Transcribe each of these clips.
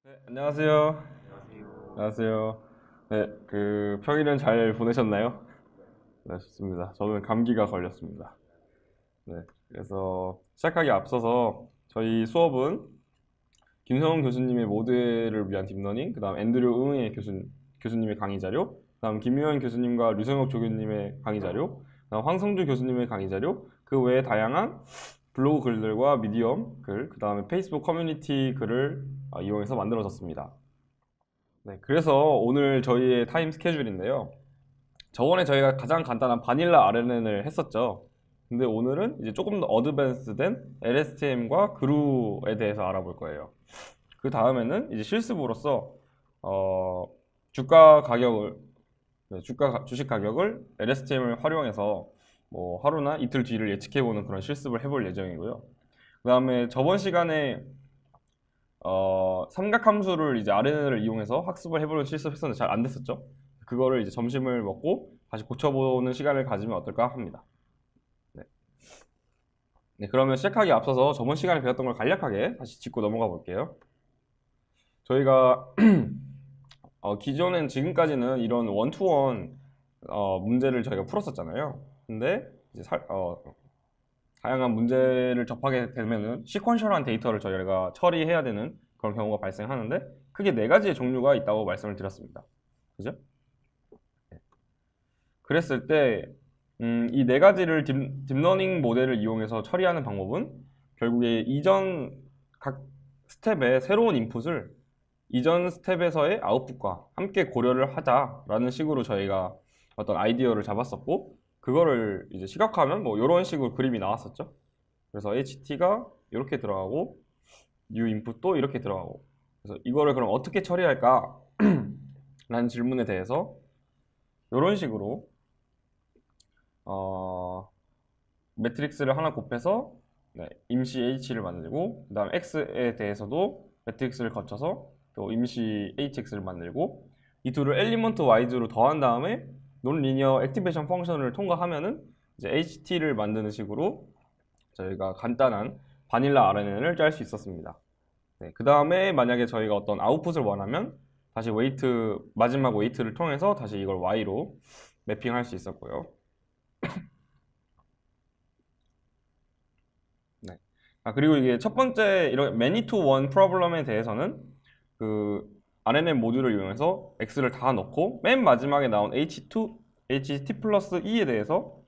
네, 안녕하세요. 안녕하세요. 네, 평일은 잘 보내셨나요? 네, 좋습니다. 저는 감기가 걸렸습니다. 네, 그래서 시작하기 앞서서 저희 수업은 김성훈 교수님의 모델을 위한 딥러닝, 그 다음 앤드류 응의 교수님의 강의 자료, 그 다음 김유현 교수님과 류성혁 조교님의 강의 자료, 그 다음 황성주 교수님의 강의 자료, 그 외에 다양한 블로그 글들과 미디엄 글, 그 다음에 페이스북 커뮤니티 글을 이용해서 만들어졌습니다. 네, 그래서 오늘 저희의 타임 스케줄인데요. 저번에 저희가 가장 간단한 바닐라 RNN을 했었죠. 근데 오늘은 이제 조금 더 어드밴스된 LSTM과 그루에 대해서 알아볼 거예요. 그 다음에는 이제 실습으로서 어, 주가 가격을 주식 가격을 LSTM을 활용해서 뭐 하루나 이틀 뒤를 예측해보는 그런 실습을 해볼 예정이고요. 그 다음에 저번 시간에 삼각함수를 이제 RNN을 이용해서 학습을 해보는 실습했었는데 잘 안 됐었죠. 그거를 이제 점심을 먹고 다시 고쳐보는 시간을 가지면 어떨까 합니다. 네. 네, 그러면 시작하기 앞서서 저번 시간에 배웠던 걸 간략하게 다시 짚고 넘어가 볼게요. 저희가 기존엔 지금까지는 이런 원투원 문제를 저희가 풀었었잖아요. 근데 이제 다양한 문제를 접하게 되면은 시퀀셜한 데이터를 저희가 처리해야 되는 그런 경우가 발생하는데 크게 네 가지의 종류가 있다고 말씀을 드렸습니다. 그죠? 네. 그랬을 때 이 네 가지를 딥러닝 모델을 이용해서 처리하는 방법은 결국에 이전 각 스텝의 새로운 인풋을 이전 스텝에서의 아웃풋과 함께 고려를 하자라는 식으로 저희가 어떤 아이디어를 잡았었고 그거를 이제 시각화하면 뭐 이런 식으로 그림이 나왔었죠. 그래서 HT가 이렇게 들어가고 new input도 이렇게 들어가고 그래서 이거를 그럼 어떻게 처리할까? 라는 질문에 대해서 이런 식으로 매트릭스를 하나 곱해서 임시 H를 만들고 그 다음 X에 대해서도 매트릭스를 거쳐서 또 임시 HX를 만들고 이 둘을 엘리먼트 와이즈로 더한 다음에 논리니어 액티베이션 펑션을 통과하면은 이제 HT를 만드는 식으로 저희가 간단한 바닐라 RNN을 짤 수 있었습니다. 네, 그 다음에 만약에 저희가 어떤 아웃풋을 원하면 다시 마지막 웨이트를 통해서 다시 이걸 Y로 매핑할 수 있었고요. 네. 그리고 이게 첫 번째 이런 many to one 프로블럼에 대해서는 그 RNN 모듈을 이용해서 X를 다 넣고 맨 마지막에 나온 HT 플러스 E에 대해서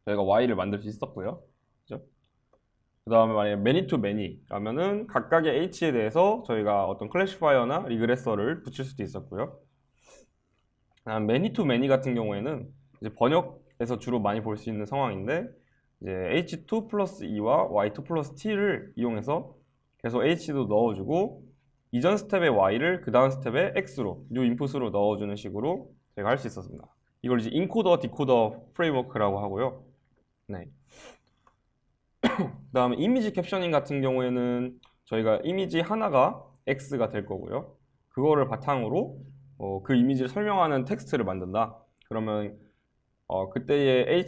저희가 Y를 만들 수 있었고요. 그죠? 그 다음에 만약에 many to many 라면은 각각의 H에 대해서 저희가 어떤 클래시파이어나 리그레서를 붙일 수도 있었고요. many to many 같은 경우에는 이제 번역에서 주로 많이 볼 수 있는 상황인데 이제 H2 플러스 E와 Y2 플러스 T를 이용해서 계속 H도 넣어주고 이전 스텝의 Y를 그 다음 스텝의 X로 new 인풋으로 넣어주는 식으로 제가 할 수 있었습니다. 이걸 이제 인코더 디코더 프레임워크라고 하고요. 네. 그 다음에 이미지 캡셔닝 같은 경우에는 저희가 이미지 하나가 X가 될 거고요. 그거를 바탕으로 그 이미지를 설명하는 텍스트를 만든다. 그러면 그때의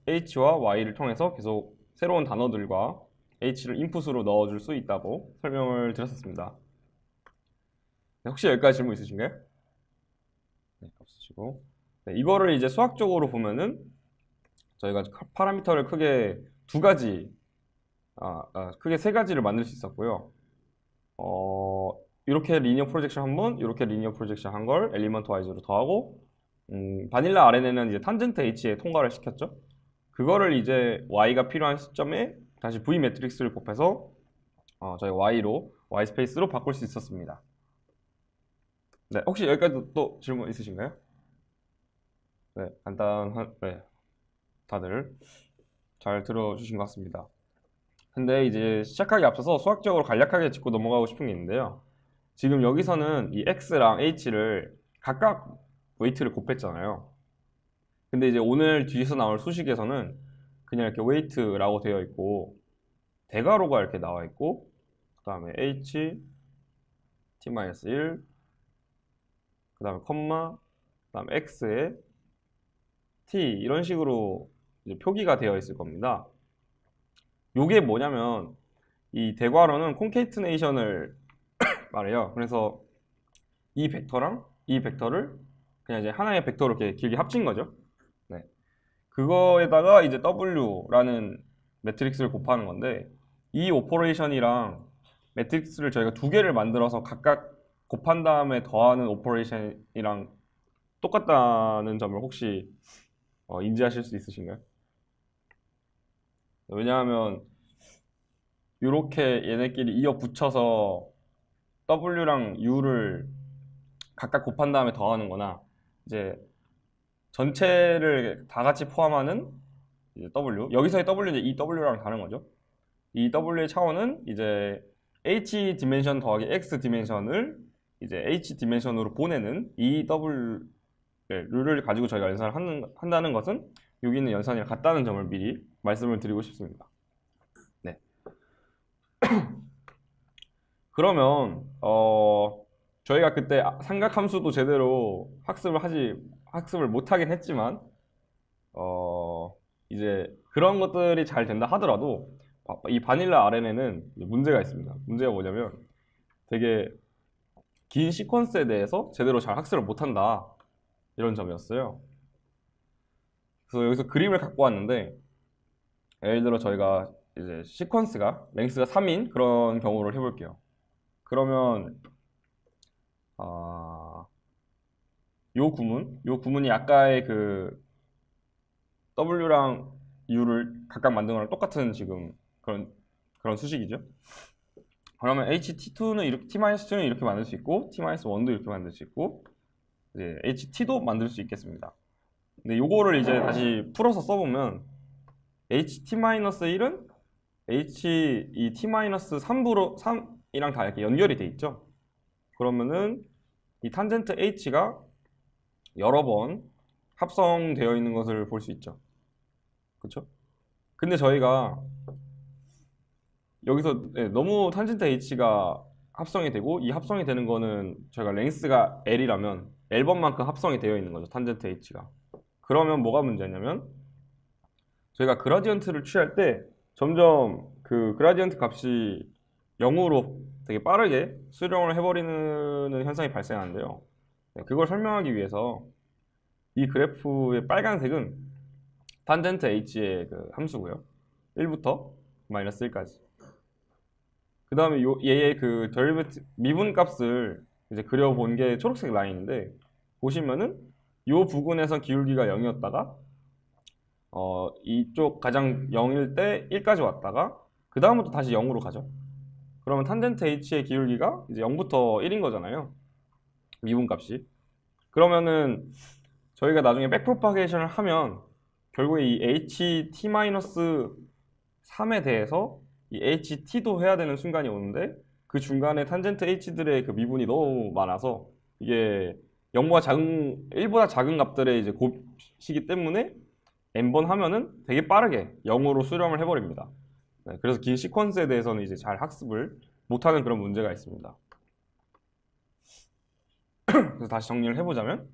H와 Y를 통해서 계속 새로운 단어들과 H를 인풋으로 넣어줄 수 있다고 설명을 드렸었습니다. 네, 혹시 여기까지 질문 있으신가요? 네, 없으시고. 네, 이거를 이제 수학적으로 보면은 저희가 파라미터를 크게 크게 세 가지를 만들 수 있었고요. 이렇게 리니어 프로젝션 한 번, 이렇게 리니어 프로젝션 한 걸 엘리먼트 와이즈로 더하고, 바닐라 RNN은 이제 탄젠트 H에 통과를 시켰죠. 그거를 이제 Y가 필요한 시점에 다시 V 매트릭스를 곱해서 저희 Y 스페이스로 바꿀 수 있었습니다. 네, 혹시 여기까지 또 질문 있으신가요? 네, 네, 다들 잘 들어주신 것 같습니다. 근데 이제 시작하기 앞서서 수학적으로 간략하게 짚고 넘어가고 싶은 게 있는데요. 지금 여기서는 이 X랑 H를 각각 웨이트를 곱했잖아요. 근데 이제 오늘 뒤에서 나올 수식에서는 그냥 이렇게 웨이트라고 되어 있고 대괄호가 이렇게 나와 있고 그 다음에 H, T-1, 그 다음에 컴마, 그 다음에 X에 T 이런 식으로 이제 표기가 되어 있을 겁니다. 요게 뭐냐면 이 대괄호는 콘케이트네이션을 말해요. 그래서 이 벡터랑 이 벡터를 그냥 이제 하나의 벡터로 이렇게 길게 합친 거죠. 네. 그거에다가 이제 W라는 매트릭스를 곱하는 건데, 이 오퍼레이션이랑 매트릭스를 저희가 두 개를 만들어서 각각 곱한 다음에 더하는 오퍼레이션이랑 똑같다는 점을 혹시 인지하실 수 있으신가요? 왜냐하면 이렇게 얘네끼리 이어 붙여서 W랑 U를 각각 곱한 다음에 더하는 거나, 이제 전체를 다 같이 포함하는 이제 W, 여기서의 W는 이제 이 W랑 다른 거죠. 이 W의 차원은 이제 H 디멘션 더하기 X 디멘션을 이제 H 디멘션으로 보내는 이 W 룰을 가지고 저희가 연산을 한다는 것은 여기 있는 연산이랑 같다는 점을 미리 말씀을 드리고 싶습니다. 네. 그러면 저희가 그때 삼각함수도 제대로 학습을 못하긴 했지만 이제 그런 것들이 잘 된다 하더라도 이 바닐라 RNN은 문제가 있습니다. 문제가 뭐냐면 되게 긴 시퀀스에 대해서 제대로 잘 학습을 못한다, 이런 점이었어요. 그래서 여기서 그림을 갖고 왔는데, 예를 들어 저희가 이제 시퀀스가 랭스가 3인 그런 경우를 해볼게요. 그러면 요 구문이 아까의 그 W랑 U를 각각 만든 거랑 똑같은 지금 그런 수식이죠. 그러면 HT2는 이렇게, T-2는 이렇게 만들 수 있고, T-1도 이렇게 만들 수 있고, 이제 HT도 만들 수 있겠습니다. 근데 요거를 이제 다시 풀어서 써보면 HT-1은 이 T-3이랑 다 이렇게 연결이 돼 있죠. 그러면은 이 탄젠트 H가 여러 번 합성되어 있는 것을 볼 수 있죠. 그렇죠? 근데 저희가 여기서 너무 탄젠트 H가 합성이 되고, 이 합성이 되는 거는 저희가 랭스가 L이라면 L번만큼 합성이 되어 있는 거죠, 탄젠트 H가. 그러면 뭐가 문제냐면 저희가 그라디언트를 취할 때 점점 그 그라디언트 값이 0으로 되게 빠르게 수렴을 해버리는 현상이 발생하는데요. 그걸 설명하기 위해서 이 그래프의 빨간색은 탄젠트 H의 그 함수고요. 1부터 마이너스 1까지. 그 다음에 얘의 그 미분 값을 이제 그려본 게 초록색 라인인데, 보시면은 요 부근에서 기울기가 0이었다가 이쪽 가장 0일 때 1까지 왔다가 그 다음부터 다시 0으로 가죠. 그러면 탄젠트 H의 기울기가 이제 0부터 1인 거잖아요, 미분 값이. 그러면은 저희가 나중에 백프로파게이션을 하면 결국에 이 HT-3에 대해서 이 HT도 해야 되는 순간이 오는데, 그 중간에 탄젠트 H들의 그 미분이 너무 많아서 이게 1보다 작은 값들의 이제 곱이기 때문에 n번 하면은 되게 빠르게 0으로 수렴을 해버립니다. 네, 그래서 긴 시퀀스에 대해서는 이제 잘 학습을 못하는 그런 문제가 있습니다. 그래서 다시 정리를 해보자면,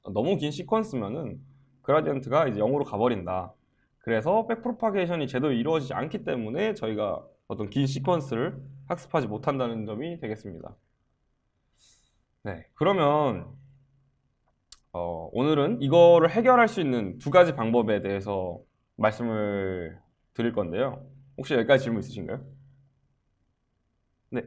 너무 긴 시퀀스면은 그라디언트가 이제 0으로 가버린다. 그래서 백프로파게이션이 제대로 이루어지지 않기 때문에 저희가 어떤 긴 시퀀스를 학습하지 못한다는 점이 되겠습니다. 네, 그러면 오늘은 이거를 해결할 수 있는 두 가지 방법에 대해서 말씀을 드릴 건데요. 혹시 여기까지 질문 있으신가요? 네.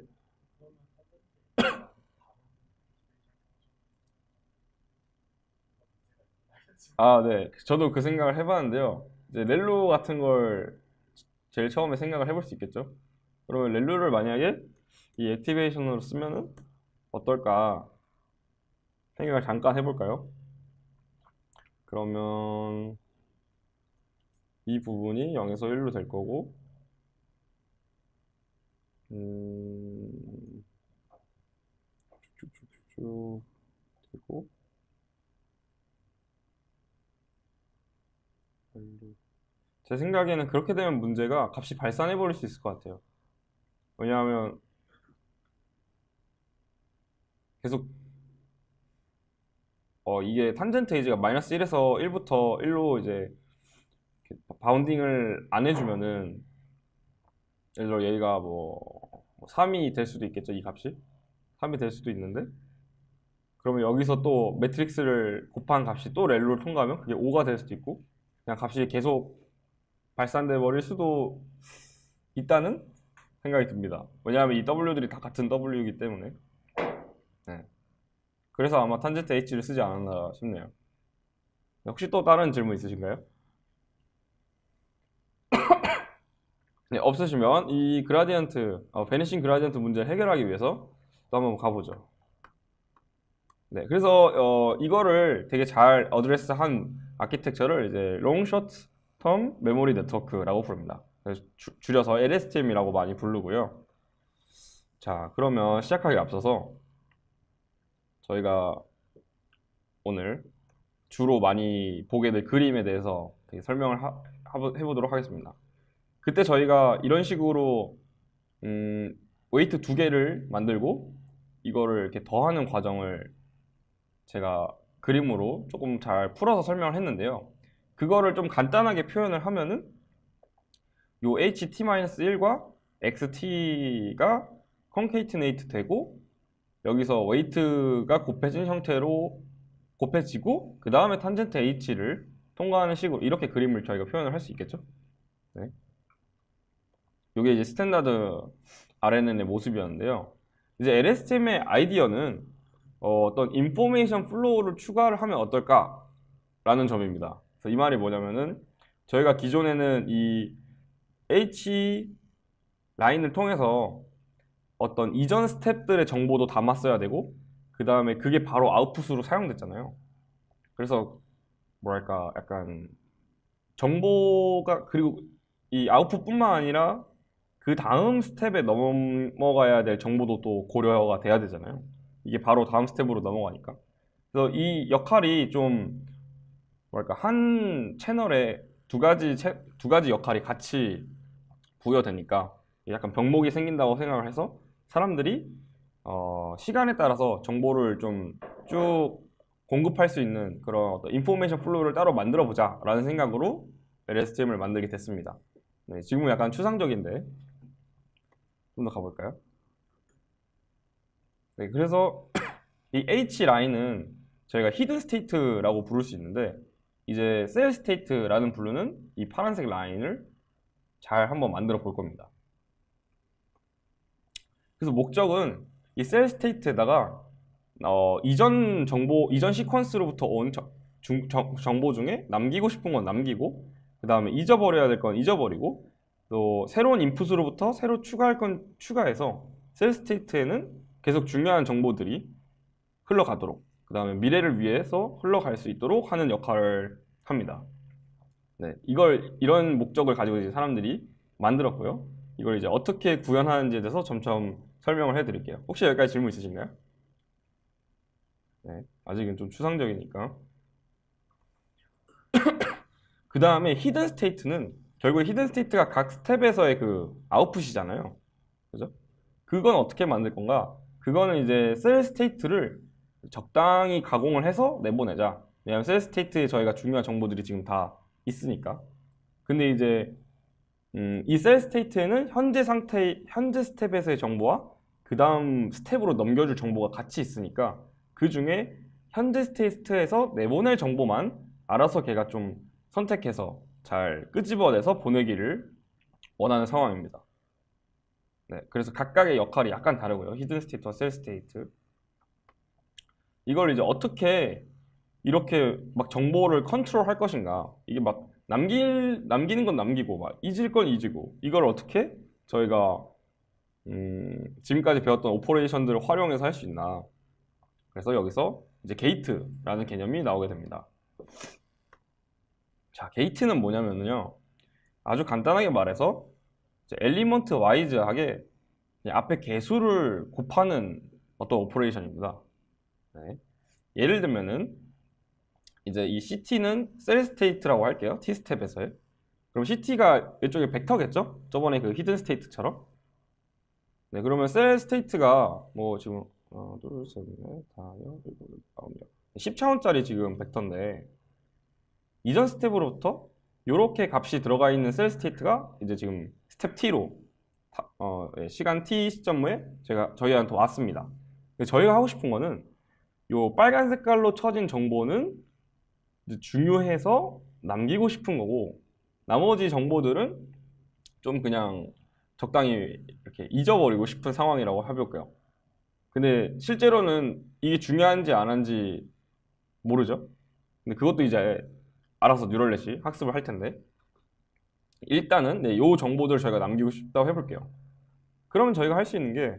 네. 저도 그 생각을 해봤는데요. 이제 렐로 같은 걸 제일 처음에 생각을 해볼 수 있겠죠. 그러면 렐로를 만약에 이 액티베이션으로 쓰면은 어떨까 생각을 잠깐 해볼까요? 그러면 이 부분이 0에서 1로 될 거고, 쭉쭉쭉쭉 되고, 제 생각에는 그렇게 되면 문제가 값이 발산해 버릴 수 있을 것 같아요. 왜냐하면 계속 이게 탄젠트 에이지가 마이너스 1에서 1부터 1로 이제 바운딩을 안 해주면은, 예를 들어 얘가 뭐 3이 될 수도 있겠죠. 이 값이 3이 될 수도 있는데, 그러면 여기서 또 매트릭스를 곱한 값이 또 렐로를 통과하면 그게 5가 될 수도 있고, 그냥 값이 계속 발산돼 버릴 수도 있다는 생각이 듭니다. 왜냐하면 이 W들이 다 같은 W이기 때문에. 네. 그래서 아마 탄젠트 H를 쓰지 않았나 싶네요. 혹시 또 다른 질문 있으신가요? 네, 없으시면 이 그라디언트, 베니싱 그라디언트 문제를 해결하기 위해서 또 한번 가보죠. 네, 그래서 이거를 되게 잘 어드레스한 아키텍처를 이제 Long Short Term Memory Network라고 부릅니다. 그래서 줄여서 LSTM이라고 많이 부르고요. 자, 그러면 시작하기 앞서서 저희가 오늘 주로 많이 보게 될 그림에 대해서 되게 설명을 해보도록 하겠습니다. 그때 저희가 이런 식으로 웨이트 두 개를 만들고 이거를 이렇게 더하는 과정을 제가 그림으로 조금 잘 풀어서 설명을 했는데요. 그거를 좀 간단하게 표현을 하면은 요 ht-1과 xt가 컨케이트네이트 되고 여기서 웨이트가 곱해진 형태로 곱해지고 그 다음에 탄젠트 h를 통과하는 식으로 이렇게 그림을 저희가 표현을 할 수 있겠죠. 네. 이게 이제 스탠다드 RNN의 모습이었는데요. 이제 LSTM의 아이디어는 어떤 인포메이션 플로우를 추가를 하면 어떨까 라는 점입니다. 그래서 이 말이 뭐냐면은 저희가 기존에는 이 H 라인을 통해서 어떤 이전 스텝들의 정보도 담았어야 되고 그 다음에 그게 바로 아웃풋으로 사용됐잖아요. 그래서 뭐랄까 약간 정보가 그리고 이 아웃풋뿐만 아니라 그 다음 스텝에 넘어가야 될 정보도 또 고려가 돼야 되잖아요. 이게 바로 다음 스텝으로 넘어가니까. 그래서 이 역할이 좀 뭐랄까 한 채널에 두 가지 역할이 같이 부여되니까 약간 병목이 생긴다고 생각을 해서 사람들이 시간에 따라서 정보를 좀 쭉 공급할 수 있는 그런 어떤 인포메이션 플로우를 따로 만들어 보자 라는 생각으로 LSTM을 만들게 됐습니다. 네, 지금은 약간 추상적인데 좀 더 가볼까요? 네, 그래서 이 H 라인은 저희가 히든 스테이트라고 부를 수 있는데 이제 셀 스테이트라는 부르는 이 파란색 라인을 잘 한번 만들어 볼 겁니다. 그래서 목적은 이 셀 스테이트에다가 이전 시퀀스로부터 온 정보 중에 남기고 싶은 건 남기고 그 다음에 잊어버려야 될 건 잊어버리고 또 새로운 인풋으로부터 새로 추가할 건 추가해서 셀 스테이트에는 계속 중요한 정보들이 흘러가도록 그 다음에 미래를 위해서 흘러갈 수 있도록 하는 역할을 합니다. 네, 이런 목적을 가지고 이제 사람들이 만들었고요. 이걸 이제 어떻게 구현하는지에 대해서 점점 설명을 해드릴게요. 혹시 여기까지 질문 있으신가요? 네, 아직은 좀 추상적이니까. 그 다음에 히든 스테이트는 결국 히든 스테이트가 각 스텝에서의 그 아웃풋이잖아요. 그죠? 그건 어떻게 만들 건가? 그거는 이제 셀 스테이트를 적당히 가공을 해서 내보내자. 왜냐하면 셀 스테이트에 저희가 중요한 정보들이 지금 다 있으니까. 근데 이제 이 셀 스테이트에는 현재 스텝에서의 정보와 그 다음 스텝으로 넘겨줄 정보가 같이 있으니까 그 중에 현재 스테이트에서 내보낼 정보만 알아서 걔가 좀 선택해서 잘 끄집어내서 보내기를 원하는 상황입니다. 네, 그래서 각각의 역할이 약간 다르고요. 히든 스테이트와 셀 스테이트. 이걸 이제 어떻게 이렇게 막 정보를 컨트롤 할 것인가. 이게 막 남기는 건 남기고 막 잊을 건 잊고 이걸 어떻게 저희가 지금까지 배웠던 오퍼레이션들을 활용해서 할 수 있나. 그래서 여기서 이제 게이트라는 개념이 나오게 됩니다. 자, 게이트는 뭐냐면요. 아주 간단하게 말해서 엘리먼트 와이즈하게 앞에 개수를 곱하는 어떤 오퍼레이션입니다. 네. 예를 들면은 이제 이 CT는 셀 스테이트라고 할게요. T 스텝에서의. 그럼 CT가 이쪽에 벡터겠죠? 저번에 그 히든 스테이트처럼. 네, 그러면 셀 스테이트가 뭐 지금 하나, 둘, 셋, 넷, 다, 여, 일곱, 여덟, 아홉, 열 10차원짜리 지금 벡터인데 이전 스텝으로부터 이렇게 값이 들어가 있는 셀 스테이트가 이제 지금 스텝 T로 시간 t 시점에 저희한테 왔습니다. 저희가 하고 싶은 거는 요 빨간 색깔로 쳐진 정보는 중요해서 남기고 싶은 거고, 나머지 정보들은 좀 그냥 적당히 이렇게 잊어버리고 싶은 상황이라고 해볼게요. 근데 실제로는 이게 중요한지 안 한지 모르죠. 근데 그것도 이제 알아서 뉴럴넷이 학습을 할 텐데, 일단은 요 정보들을 저희가 남기고 싶다고 해볼게요. 그러면 저희가 할 수 있는 게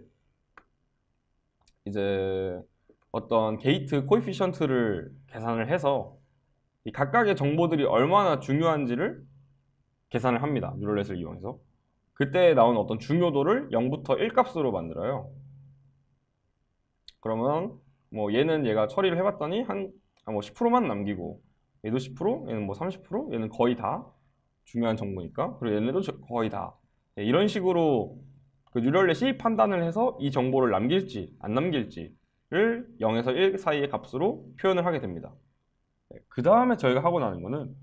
이제 어떤 게이트 코에피션트를 계산을 해서 이 각각의 정보들이 얼마나 중요한지를 계산을 합니다. 뉴럴넷을 이용해서. 그때 나오는 어떤 중요도를 0부터 1 값으로 만들어요. 그러면 뭐 얘는 얘가 처리를 해봤더니 한 10%만 남기고, 얘도 10%, 얘는 뭐 30%, 얘는 거의 다 중요한 정보니까, 그리고 얘네도 거의 다, 이런 식으로 그 뉴럴넷이 판단을 해서 이 정보를 남길지 안 남길지를 0에서 1 사이의 값으로 표현을 하게 됩니다. 그 다음에 저희가 하고 나는 거는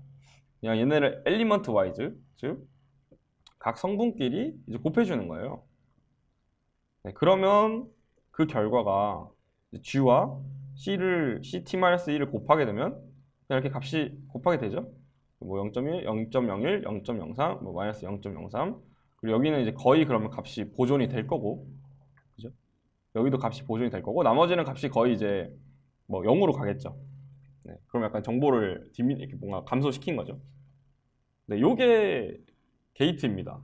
그냥 얘네를 엘리먼트 와이즈, 즉 각 성분끼리 이제 곱해주는 거예요. 그러면 그 결과가 G와 CT-1을 곱하게 되면 그냥 이렇게 값이 곱하게 되죠. 뭐 0.1, 0.01, 0.03, 뭐 마이너스 0.03, 그리고 여기는 이제 거의 그러면 값이 보존이 될 거고, 그죠? 여기도 값이 보존이 될 거고, 나머지는 값이 거의 이제 뭐 0으로 가겠죠. 네, 그럼 약간 정보를 이렇게 뭔가 감소시킨 거죠. 네, 요게 게이트입니다.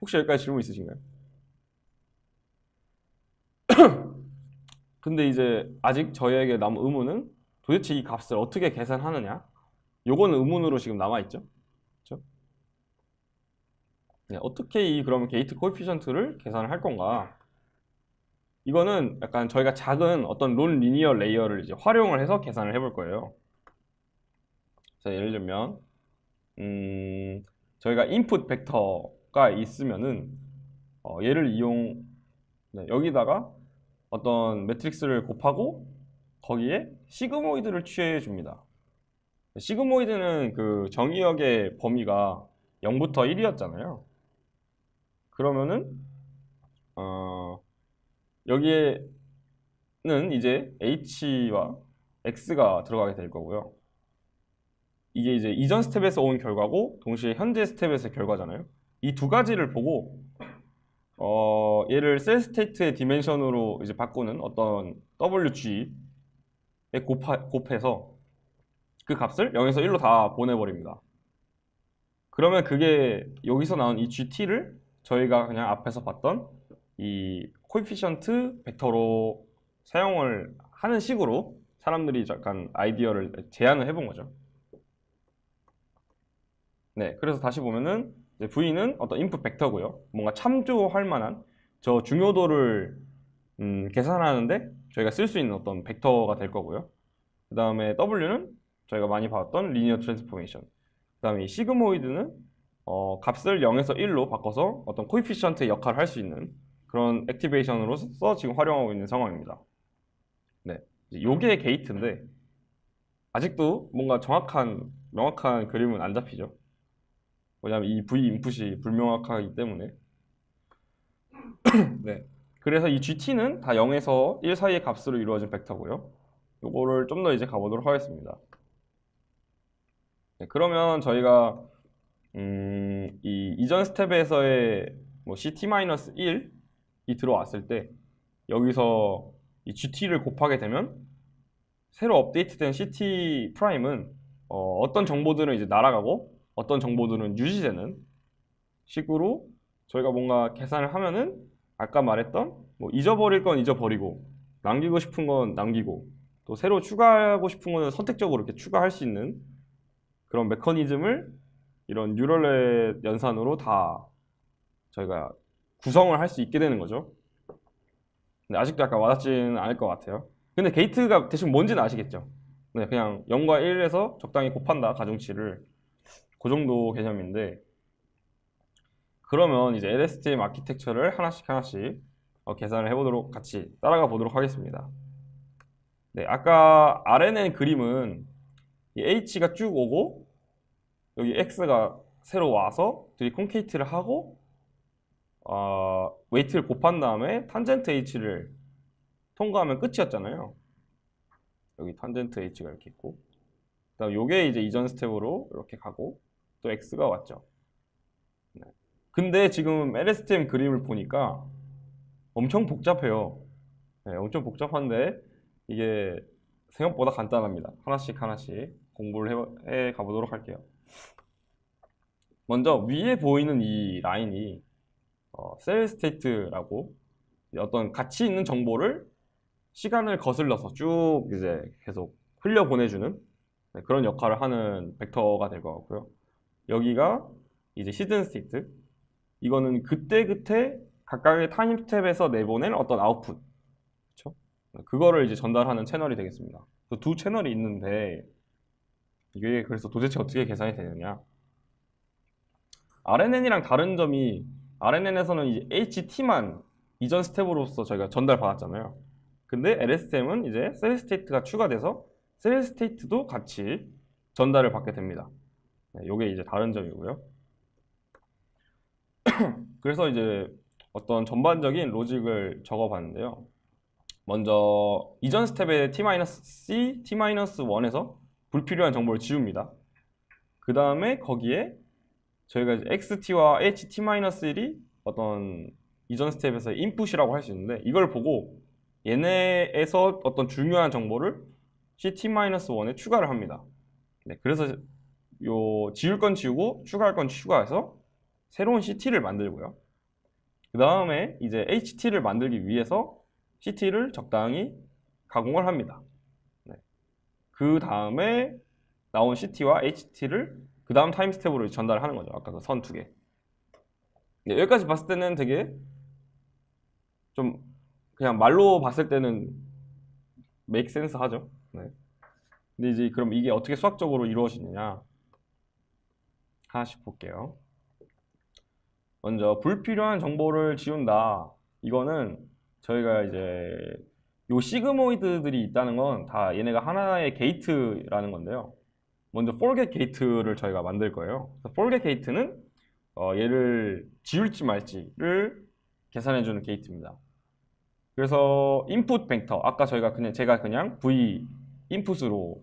혹시 여기까지 질문 있으신가요? 근데 이제 아직 저희에게 남은 의문은 도대체 이 값을 어떻게 계산하느냐? 요거는 의문으로 지금 남아있죠. 그렇죠? 네, 어떻게 그러면 게이트 코에피션트를 계산을 할 건가? 이거는 약간 저희가 작은 어떤 론 리니어 레이어를 이제 활용을 해서 계산을 해볼 거예요. 자, 예를 들면 저희가 인풋 벡터가 있으면은 얘를 여기다가 어떤 매트릭스를 곱하고 거기에 시그모이드를 취해 줍니다. 시그모이드는 그 정의역의 범위가 0부터 1이었잖아요. 그러면은 여기에는 이제 h와 x가 들어가게 될 거고요. 이게 이제 이전 스텝에서 온 결과고 동시에 현재 스텝에서의 결과잖아요. 이 두 가지를 보고 얘를 셀 스테이트의 디멘션으로 이제 바꾸는 어떤 WG에 곱해서 그 값을 0에서 1로 다 보내버립니다. 그러면 그게 여기서 나온 이 GT를 저희가 그냥 앞에서 봤던 이 코에피션트 벡터로 사용을 하는 식으로 사람들이 약간 아이디어를 제안을 해본 거죠. 네, 그래서 다시 보면은 이제 V는 어떤 인풋 벡터고요. 뭔가 참조할 만한 저 중요도를 계산하는데 저희가 쓸 수 있는 어떤 벡터가 될 거고요. 그 다음에 W는 저희가 많이 봤던 리니어 트랜스포메이션. 그 다음에 이 시그모이드는 값을 0에서 1로 바꿔서 어떤 코에피션트의 역할을 할 수 있는 그런 액티베이션으로서 지금 활용하고 있는 상황입니다. 네, 요게 게이트인데 아직도 뭔가 명확한 그림은 안 잡히죠. 왜냐하면 이 V 인풋이 불명확하기 때문에. 네, 그래서 이 GT는 다 0에서 1 사이의 값으로 이루어진 벡터고요. 요거를 좀 더 이제 가보도록 하겠습니다. 네, 그러면 저희가 이 이전 스텝에서의 뭐 CT-1이 들어왔을 때 여기서 이 GT를 곱하게 되면 새로 업데이트된 CT 프라임은 어떤 정보들은 이제 날아가고 어떤 정보들은 유지되는 식으로 저희가 뭔가 계산을 하면은 아까 말했던 뭐 잊어버릴 건 잊어버리고 남기고 싶은 건 남기고 또 새로 추가하고 싶은 거는 선택적으로 이렇게 추가할 수 있는 그런 메커니즘을 이런 뉴럴넷 연산으로 다 저희가 구성을 할 수 있게 되는 거죠. 근데 아직도 약간 와닿지는 않을 것 같아요. 근데 게이트가 대충 뭔지는 아시겠죠? 네, 그냥 0과 1에서 적당히 곱한다, 가중치를. 그 정도 개념인데, 그러면 이제 LSTM 아키텍처를 하나씩 계산을 해보도록, 같이 따라가 보도록 하겠습니다. 네, 아까 RNN 그림은 이 H가 쭉 오고 여기 X가 새로 와서 둘이 콘케이트를 하고 웨이트를 곱한 다음에 탄젠트 h를 통과하면 끝이었잖아요. 여기 탄젠트 h가 이렇게 있고, 그다음 요게 이제 이전 스텝으로 이렇게 가고 또 x가 왔죠. 네. 근데 지금 LSTM 그림을 보니까 엄청 복잡해요. 네, 엄청 복잡한데 이게 생각보다 간단합니다. 하나씩 하나씩 공부를 해 가보도록 할게요. 먼저 위에 보이는 이 라인이 셀 스테이트라고 어떤 가치 있는 정보를 시간을 거슬러서 쭉 이제 계속 흘려 보내주는 그런 역할을 하는 벡터가 될 것 같고요. 여기가 이제 히든 스테이트. 이거는 그때그때 각각의 타임 스텝에서 내보낸 어떤 아웃풋. 그렇죠? 그거를 이제 전달하는 채널이 되겠습니다. 두 채널이 있는데 이게 그래서 도대체 어떻게 계산이 되느냐? RNN이랑 다른 점이 RNN에서는 이제 HT만 이전 스텝으로서 저희가 전달받았잖아요. 근데 LSTM은 이제 셀 스테이트가 추가돼서 셀 스테이트도 같이 전달을 받게 됩니다. 네, 요게 이제 다른 점이고요. 그래서 이제 어떤 전반적인 로직을 적어봤는데요. 먼저 이전 스텝의 t-c, t-1에서 불필요한 정보를 지웁니다. 그 다음에 거기에 저희가 이제 xt와 ht-1이 어떤 이전 스텝에서의 인풋이라고 할 수 있는데 이걸 보고 얘네에서 어떤 중요한 정보를 ct-1에 추가를 합니다. 네, 그래서 요 지울 건 지우고 추가할 건 추가해서 새로운 ct를 만들고요. 그 다음에 이제 ht를 만들기 위해서 ct를 적당히 가공을 합니다. 네. 그 다음에 나온 ct와 ht를 그 다음 타임 스텝으로 전달하는 거죠. 아까 그 선 두 개. 네, 여기까지 봤을 때는 되게 좀 그냥 말로 봤을 때는 make sense 하죠. 네. 근데 이제 그럼 이게 어떻게 수학적으로 이루어지느냐 하나씩 볼게요. 먼저 불필요한 정보를 지운다. 이거는 저희가 이제 요 시그모이드들이 있다는 건 다 얘네가 하나의 게이트라는 건데요. 먼저 forget 게이트를 저희가 만들 거예요. forget 게이트는 얘를 지울지 말지를 계산해주는 게이트입니다. 그래서 input 벡터, 아까 제가 그냥 v 인풋으로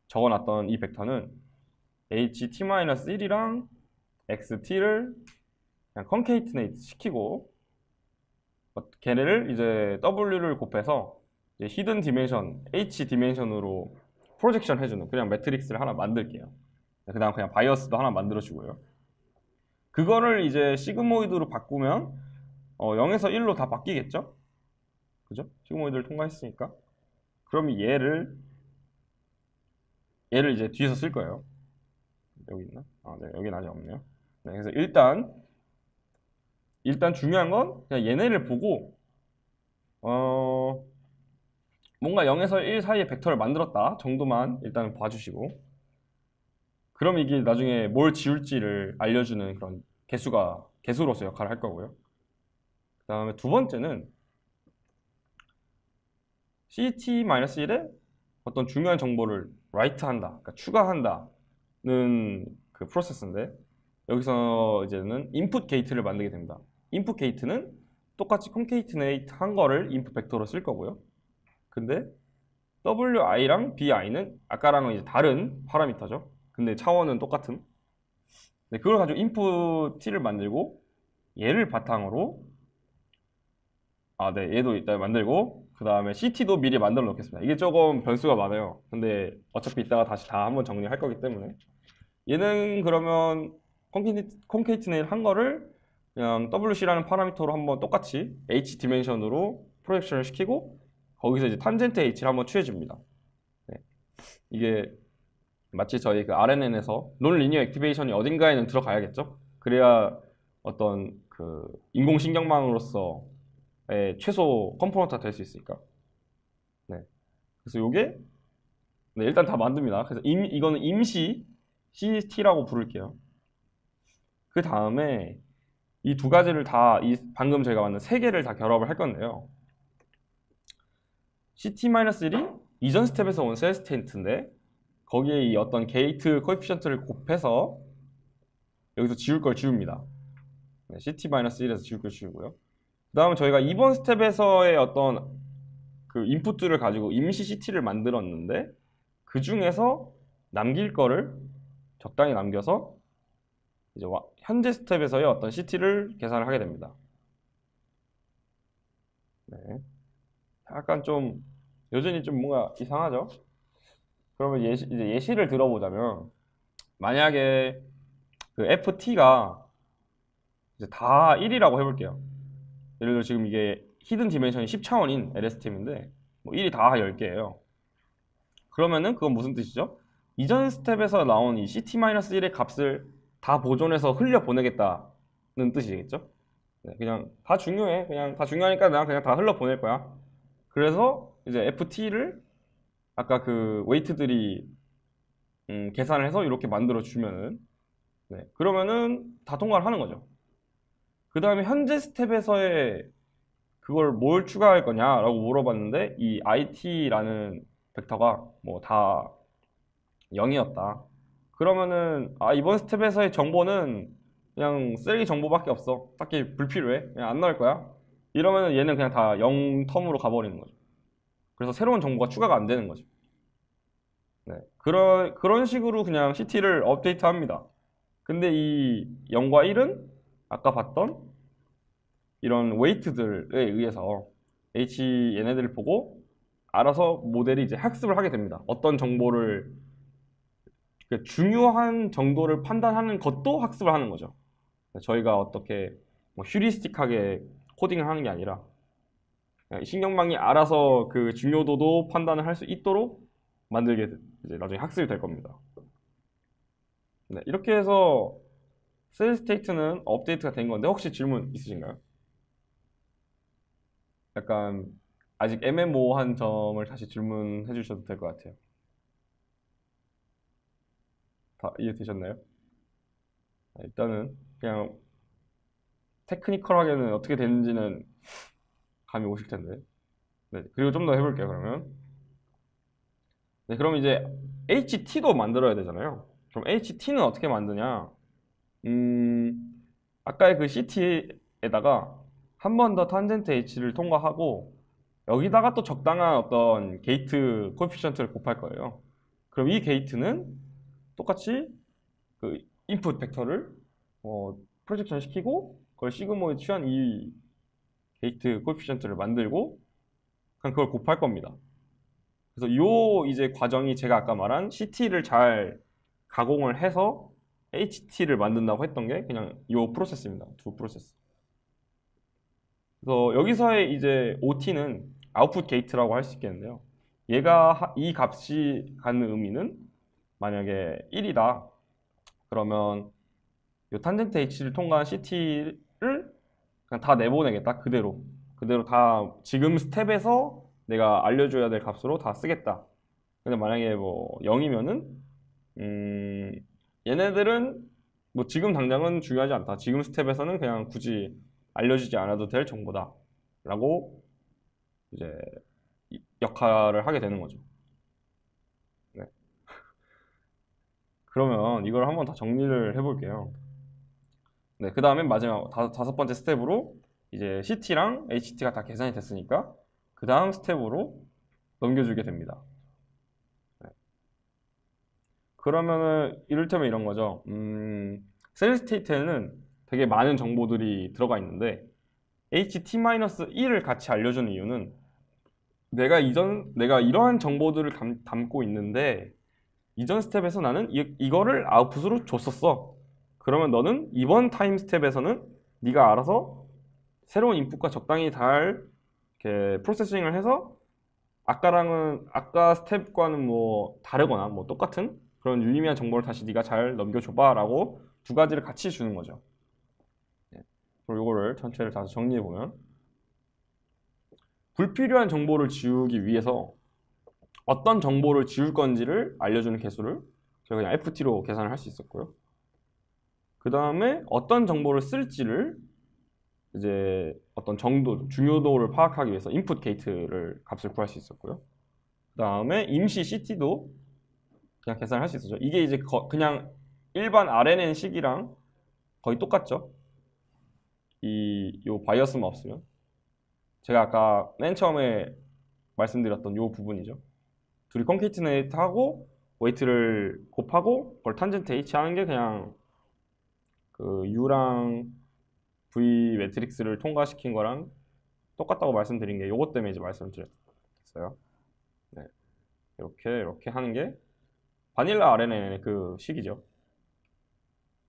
적어놨던 이 벡터는 ht-1이랑 xt를 그냥 concatenate 시키고 걔네를 이제 w를 곱해서 이제 hidden dimension, h 디멘션으로 프로젝션 해주는 그냥 매트릭스를 하나 만들게요. 그 다음 그냥 바이어스도 하나 만들어주고요. 그거를 이제 시그모이드로 바꾸면 0에서 1로 다 바뀌겠죠? 그죠? 시그모이드를 통과했으니까. 그럼 얘를 이제 뒤에서 쓸 거예요. 여기 있나? 네, 여기는 아직 없네요. 네, 그래서 일단 중요한 건 그냥 얘네를 보고 뭔가 0에서 1 사이에 벡터를 만들었다 정도만 일단 봐주시고, 그럼 이게 나중에 뭘 지울지를 알려주는 그런 개수로서 역할을 할 거고요. 그 다음에 두 번째는 ct-1에 어떤 중요한 정보를 write한다, 그러니까 추가한다는 그 프로세스인데, 여기서 이제는 input 게이트를 만들게 됩니다. input 게이트는 똑같이 concatenate 한 거를 input 벡터로 쓸 거고요. 근데 wi랑 bi는 아까랑은 이제 다른 파라미터죠. 근데 차원은 똑같은. 네, 그걸 가지고 input t를 만들고 얘를 바탕으로 네, 얘도 이따 만들고 그 다음에 ct도 미리 만들어 놓겠습니다. 이게 조금 변수가 많아요. 근데 어차피 이따가 다시 다 한번 정리할 거기 때문에 얘는 그러면 concatenate 한 거를 그냥 wc라는 파라미터로 한번 똑같이 h 디멘션으로 프로젝션을 시키고 거기서 이제 탄젠트 h를 한번 취해줍니다. 네. 이게 마치 저희 그 RNN에서 논리니어 액티베이션이 어딘가에는 들어가야겠죠? 그래야 어떤 그 인공신경망으로서의 최소 컴포넌트가 될 수 있으니까. 네. 그래서 요게 네, 일단 다 만듭니다. 그래서 이거는 임시 CT라고 부를게요. 그 다음에 이 두 가지를 다 방금 저희가 만든 세 개를 다 결합을 할 건데요. CT-1이 이전 스텝에서 온 셀 스테이트인데 거기에 이 어떤 게이트 코에피션트를 곱해서 여기서 지울 걸 지웁니다. 네, CT-1에서 지우고요. 그 다음에 저희가 이번 스텝에서의 어떤 그 인풋들을 가지고 임시 CT를 만들었는데 그 중에서 남길 거를 적당히 남겨서 이제 현재 스텝에서의 어떤 CT를 계산을 하게 됩니다. 네. 약간 좀 여전히 좀 뭔가 이상하죠? 그러면 이제 예시를 들어보자면 만약에 그 FT가 이제 다 1이라고 해볼게요. 예를 들어 지금 이게 히든 디멘션이 10차원인 LSTM인데 뭐 1이 다 10개예요. 그러면은 그건 무슨 뜻이죠? 이전 스텝에서 나온 이 CT-1의 값을 다 보존해서 흘려 보내겠다는 뜻이겠죠? 네, 그냥 다 중요해. 그냥 다 중요하니까 나 그냥 다 흘러 보낼 거야. 그래서 이제 FT를 아까 그 웨이트들이 계산을 해서 이렇게 만들어 주면은 네, 그러면은 다 통과를 하는 거죠. 그 다음에 현재 스텝에서의 그걸 뭘 추가할 거냐라고 물어봤는데 이 IT라는 벡터가 뭐 다 0이었다. 그러면은 이번 스텝에서의 정보는 그냥 쓰레기 정보밖에 없어. 딱히 불필요해. 그냥 안 나올 거야. 이러면은 얘는 그냥 다 0텀으로 가버리는 거죠. 그래서 새로운 정보가 추가가 안 되는 거죠. 네. 그런 식으로 그냥 CT를 업데이트 합니다. 근데 이 0과 1은 아까 봤던 이런 웨이트들에 의해서 얘네들을 보고 알아서 모델이 이제 학습을 하게 됩니다. 어떤 정보를 중요한 정도를 판단하는 것도 학습을 하는 거죠. 저희가 어떻게 뭐 휴리스틱하게 코딩을 하는 게 아니라 신경망이 알아서 그 중요도도 판단을 할 수 있도록 만들게 이제 나중에 학습이 될 겁니다. 네, 이렇게 해서 셀 스테이트는 업데이트가 된 건데 혹시 질문 있으신가요? 약간 아직 애매모호한 점을 다시 질문해 주셔도 될 것 같아요. 다 이해되셨나요? 일단은 그냥 테크니컬하게는 어떻게 되는지는 감이 오실 텐데. 네, 그리고 좀 더 해볼게요, 그러면. 네, 그럼 이제 HT도 만들어야 되잖아요. 그럼 HT는 어떻게 만드냐? 아까의 그 CT에다가 한 번 더 탄젠트 H를 통과하고 여기다가 또 적당한 어떤 게이트 코에피션트를 곱할 거예요. 그럼 이 게이트는 똑같이 그 인풋 벡터를 프로젝션 시키고 그걸 시그모에 취한 이 게이트 코에피션트를 만들고 그냥 그걸 곱할 겁니다. 그래서 요 이제 과정이 제가 아까 말한 CT를 잘 가공을 해서 HT를 만든다고 했던 게 그냥 요 프로세스입니다. 두 프로세스. 그래서 여기서의 이제 OT는 아웃풋 게이트라고 할 수 있겠는데요. 얘가 이 값이 갖는 의미는 만약에 1이다. 그러면 요 탄젠트 H를 통과한 CT를 그냥 다 내보내겠다. 그대로 다 지금 스텝에서 내가 알려줘야 될 값으로 다 쓰겠다. 근데 만약에 뭐 0이면은 얘네들은 뭐 지금 당장은 중요하지 않다. 지금 스텝에서는 그냥 굳이 알려주지 않아도 될 정보다. 라고 이제 역할을 하게 되는 거죠. 네. 그러면 이걸 한번 다 정리를 해볼게요. 네, 그 다음에 마지막 다섯 번째 스텝으로 이제 CT랑 HT가 다 계산이 됐으니까 그 다음 스텝으로 넘겨주게 됩니다. 네. 그러면은 이를테면 이런 거죠. 셀 스테이트에는 되게 많은 정보들이 들어가 있는데 HT-1을 같이 알려주는 이유는 내가 이러한 정보들을 담고 있는데 이전 스텝에서 나는 이거를 아웃풋으로 줬었어. 그러면 너는 이번 타임 스텝에서는 네가 알아서 새로운 인풋과 적당히 잘 이렇게 프로세싱을 해서 아까 스텝과는 뭐 다르거나 뭐 똑같은 그런 유의미한 정보를 다시 네가 잘 넘겨줘봐라고 두 가지를 같이 주는 거죠. 네. 그리고 이거를 전체를 다시 정리해 보면 불필요한 정보를 지우기 위해서 어떤 정보를 지울 건지를 알려주는 개수를 저희가 그냥 FT로 계산을 할 수 있었고요. 그 다음에 어떤 정보를 쓸지를 이제 어떤 정도, 중요도를 파악하기 위해서 인풋 게이트를 값을 구할 수 있었고요. 그 다음에 임시 CT도 그냥 계산을 할 수 있었죠. 이게 이제 그냥 일반 RNN 식이랑 거의 똑같죠. 요 바이어스만 없으면 제가 아까 맨 처음에 말씀드렸던 요 부분이죠. 둘이 컨케이트네이트 하고 웨이트를 곱하고 그걸 탄젠트 H 하는 게 그냥 그 U랑 V 매트릭스를 통과시킨 거랑 똑같다고 말씀드린 게 요것 때문에 이제 말씀드렸어요. 네. 이렇게 하는 게 바닐라 RNN의 그 식이죠.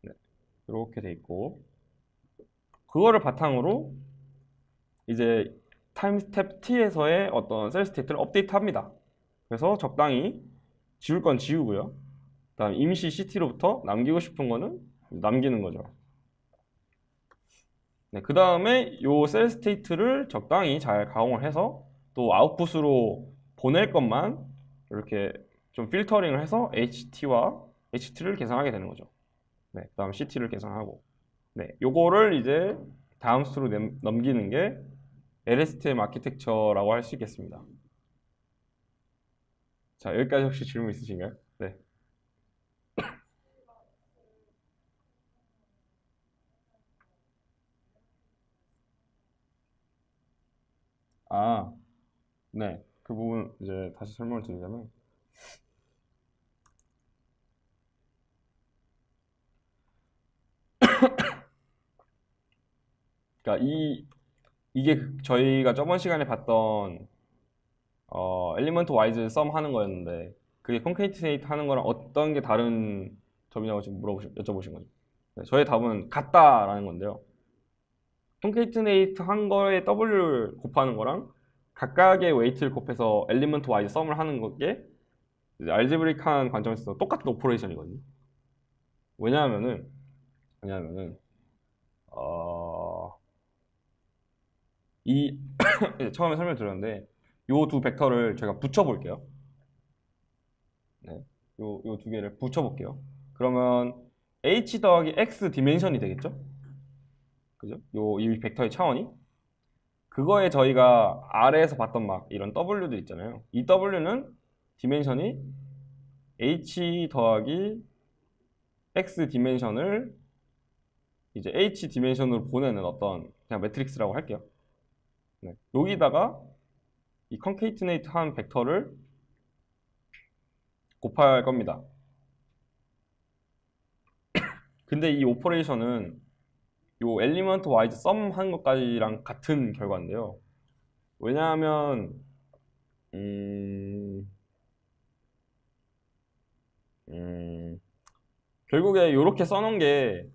네. 이렇게 돼 있고 그거를 바탕으로 이제 타임 스텝 T에서의 어떤 셀 스테이트를 업데이트합니다. 그래서 적당히 지울 건 지우고요. 그다음 임시 CT로부터 남기고 싶은 거는 남기는 거죠. 네, 그 다음에 요 셀 스테이트를 적당히 잘 가공을 해서 또 아웃풋으로 보낼 것만 이렇게 좀 필터링을 해서 HT와 HT를 계산하게 되는 거죠. 네, 그 다음 CT를 계산하고 네, 요거를 이제 다음 수로 넘기는 게 LSTM 아키텍처라고 할 수 있겠습니다. 자, 여기까지 혹시 질문 있으신가요? 네. 아, 네. 그 부분 이제 다시 설명을 드리자면 그러니까 이게 저희가 저번 시간에 봤던 엘리먼트 와이즈 썸 하는 거였는데 그게 컨케이트네이트 하는 거랑 어떤 게 다른 점이냐고 지금 여쭤보신 거죠. 네, 저의 답은 같다라는 건데요. 컨케이트네이트 한 거에 W를 곱하는 거랑 각각의 웨이트를 곱해서 엘리먼트 와이즈 썸을 하는 게 알제브릭한 관점에서 똑같은 오퍼레이션이거든요. 왜냐하면은 어, 이 처음에 설명드렸는데 요 두 벡터를 제가 붙여볼게요. 네, 요 두 개를 붙여볼게요. 그러면 h 더하기 x 디멘션이 되겠죠? 그죠? 이 벡터의 차원이 그거에 저희가 아래에서 봤던 막 이런 w들 있잖아요. 이 w는 디멘션이 h 더하기 x 디멘션을 이제 h 디멘션으로 보내는 어떤 그냥 매트릭스라고 할게요. 네, 여기다가 이 컨케이트네이트 한 벡터를 곱할 겁니다. 근데 이 오퍼레이션은 요 엘리먼트 와이즈 썸 하는 것까지랑 같은 결과인데요. 왜냐하면 음, 음, 결국에 이렇게 써놓은 게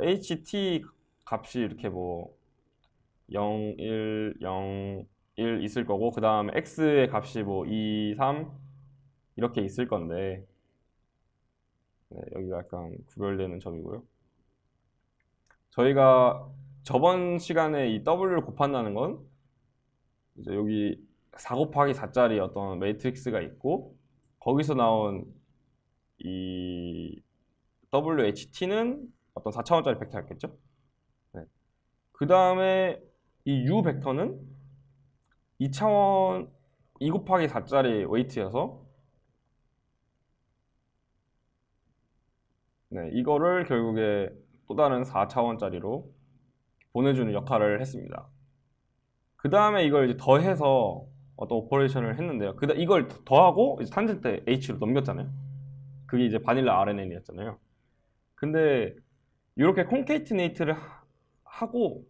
HT 값이 이렇게 뭐 0, 1, 0, 1 있을 거고 그 다음에 X의 값이 뭐 2, 3 이렇게 있을 건데 네, 여기가 약간 구별되는 점이고요. 저희가 저번 시간에 이 W를 곱한다는 건 이제 여기 4 곱하기 4짜리 어떤 매트릭스가 있고 거기서 나온 이 WHT는 어떤 4차원짜리 벡터였겠죠? 네. 그 다음에 이 U 벡터는 2차원 2 곱하기 4짜리 웨이트여서 네, 이거를 결국에 또 다른 4차원짜리로 보내주는 역할을 했습니다. 그 다음에 이걸 이제 더해서 어떤 오퍼레이션을 했는데요. 이걸 더하고 이제 탄젠트 H로 넘겼잖아요. 그게 이제 바닐라 RNN이었잖아요. 근데 이렇게 콘케이트네이트를 하고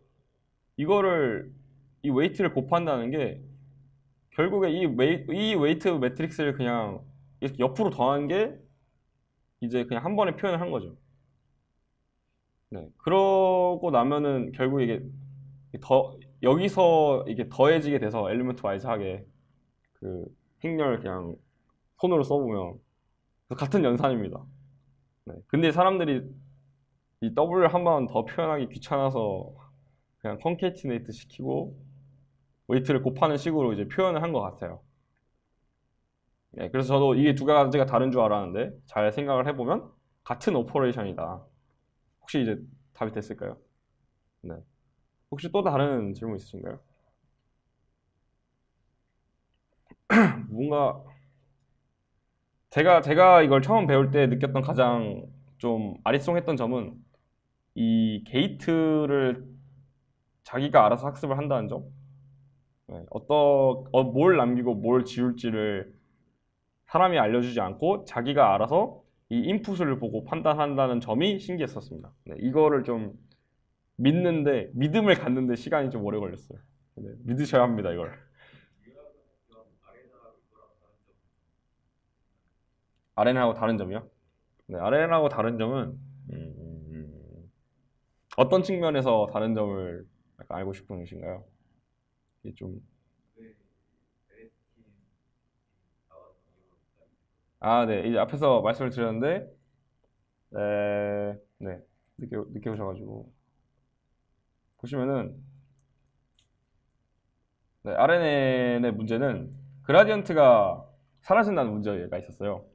이거를 이 웨이트를 곱한다는 게 결국에 이 웨이트 매트릭스를 그냥 이렇게 옆으로 더한 게 이제 그냥 한 번에 표현을 한 거죠. 네. 그러고 나면은 결국 이게 여기서 이게 더해지게 돼서 엘리먼트 와이즈하게 그 행렬 그냥 손으로 써보면 같은 연산입니다. 네. 근데 사람들이 이 W를 한 번 더 표현하기 귀찮아서 그냥 컨케이티네이트 시키고 웨이트를 곱하는 식으로 이제 표현을 한 것 같아요. 네, 그래서 저도 이게 두 가지가 다른 줄 알았는데 잘 생각을 해보면 같은 오퍼레이션이다. 혹시 이제 답이 됐을까요? 네. 혹시 또 다른 질문 있으신가요? 뭔가 제가 이걸 처음 배울 때 느꼈던 가장 좀 아리송했던 점은 이 게이트를 자기가 알아서 학습을 한다는 점, 네, 뭘 남기고 뭘 지울지를 사람이 알려주지 않고 자기가 알아서 이 인풋을 보고 판단한다는 점이 신기했었습니다. 네, 이거를 좀 믿음을 갖는데 시간이 좀 오래 걸렸어요. 네, 믿으셔야 합니다, 이걸. 아레나하고 다른 점이요? 네, 아레나하고 다른 점은 어떤 측면에서 다른 점을 약간 알고 싶으신가요? 이게 좀 네, 이제 앞에서 말씀을 드렸는데 네, 늦게 오셔가지고 보시면은 네, RNN의 문제는 그라디언트가 사라진다는 문제가 있었어요.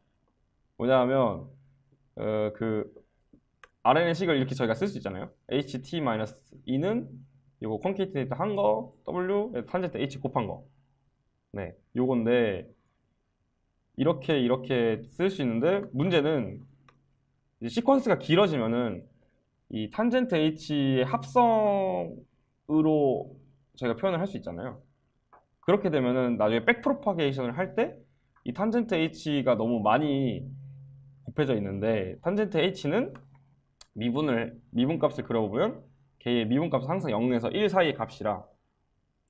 뭐냐면 그 RNN식을 이렇게 저희가 쓸 수 있잖아요. HT-E는 이거 컨케이티네이터 한 거, W, 탄젠트 H 곱한 거. 네, 요건데 이렇게 쓸 수 있는데 문제는 이제 시퀀스가 길어지면은 이 탄젠트 H의 합성으로 저희가 표현을 할 수 있잖아요. 그렇게 되면은 나중에 백 프로파게이션을 할 때 이 탄젠트 H가 너무 많이 곱해져 있는데 탄젠트 H는 미분값을 그려보면 걔의 미분값은 항상 0에서 1 사이의 값이라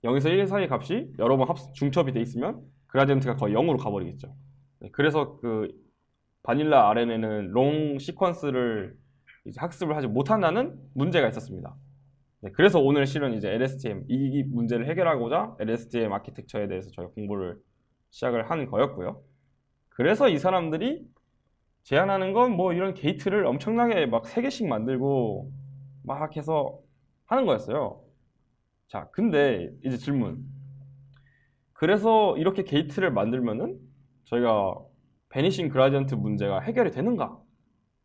0에서 1 사이의 값이 여러 번 중첩이 돼 있으면 그라디언트가 거의 0으로 가버리겠죠. 네, 그래서 그 바닐라 RNN은 롱 시퀀스를 이제 학습을 하지 못한다는 문제가 있었습니다. 네, 그래서 오늘 실은 이제 LSTM 이 문제를 해결하고자 LSTM 아키텍처에 대해서 저희가 공부를 시작을 한 거였고요. 그래서 이 사람들이 제안하는 건 뭐 이런 게이트를 엄청나게 막 3개씩 만들고 막 해서 하는 거였어요. 자, 근데 이제 질문. 그래서 이렇게 게이트를 만들면은 저희가 베니싱 그라디언트 문제가 해결이 되는가?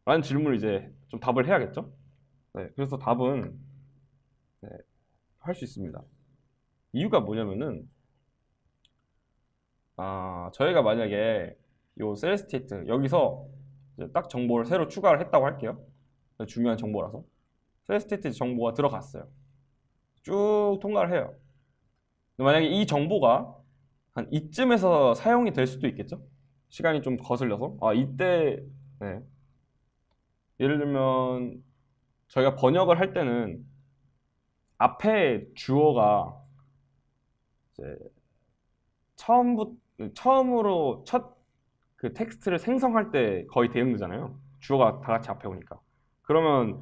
라는 질문을 이제 좀 답을 해야겠죠? 네, 그래서 답은 네, 할 수 있습니다. 이유가 뭐냐면은 저희가 만약에 요 셀스테이트 여기서 이제 딱 정보를 새로 추가를 했다고 할게요. 중요한 정보라서 셀스테이트 정보가 들어갔어요. 쭉 통과를 해요. 만약에 이 정보가 한 이쯤에서 사용이 될 수도 있겠죠? 시간이 좀 거슬려서 이때 네. 예를 들면 저희가 번역을 할 때는 앞에 주어가 이제 처음으로 첫 그 텍스트를 생성할 때 거의 대응되잖아요. 주어가 다 같이 앞에 오니까. 그러면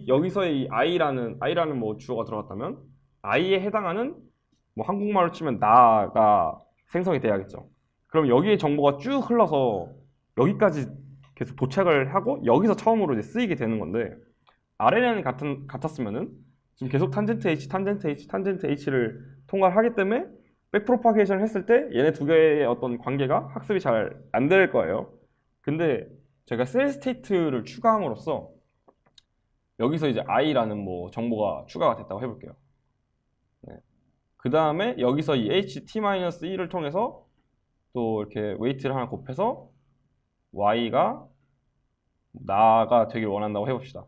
여기서의 이 I라는 뭐 주어가 들어갔다면 I에 해당하는 뭐 한국말로 치면 나가 생성이 돼야겠죠. 그럼 여기에 정보가 쭉 흘러서 여기까지 계속 도착을 하고 여기서 처음으로 이제 쓰이게 되는 건데 RNN 같았으면은 지금 계속 탄젠트 H를 통과를 하기 때문에 백프로파게이션을 했을 때 얘네 두 개의 어떤 관계가 학습이 잘 안 될 거예요. 근데 제가 셀 스테이트를 추가함으로써 여기서 이제 I라는 뭐 정보가 추가가 됐다고 해볼게요. 네. 그 다음에 여기서 이 HT-E를 통해서 또 이렇게 웨이트를 하나 곱해서 Y가 나가 되길 원한다고 해봅시다.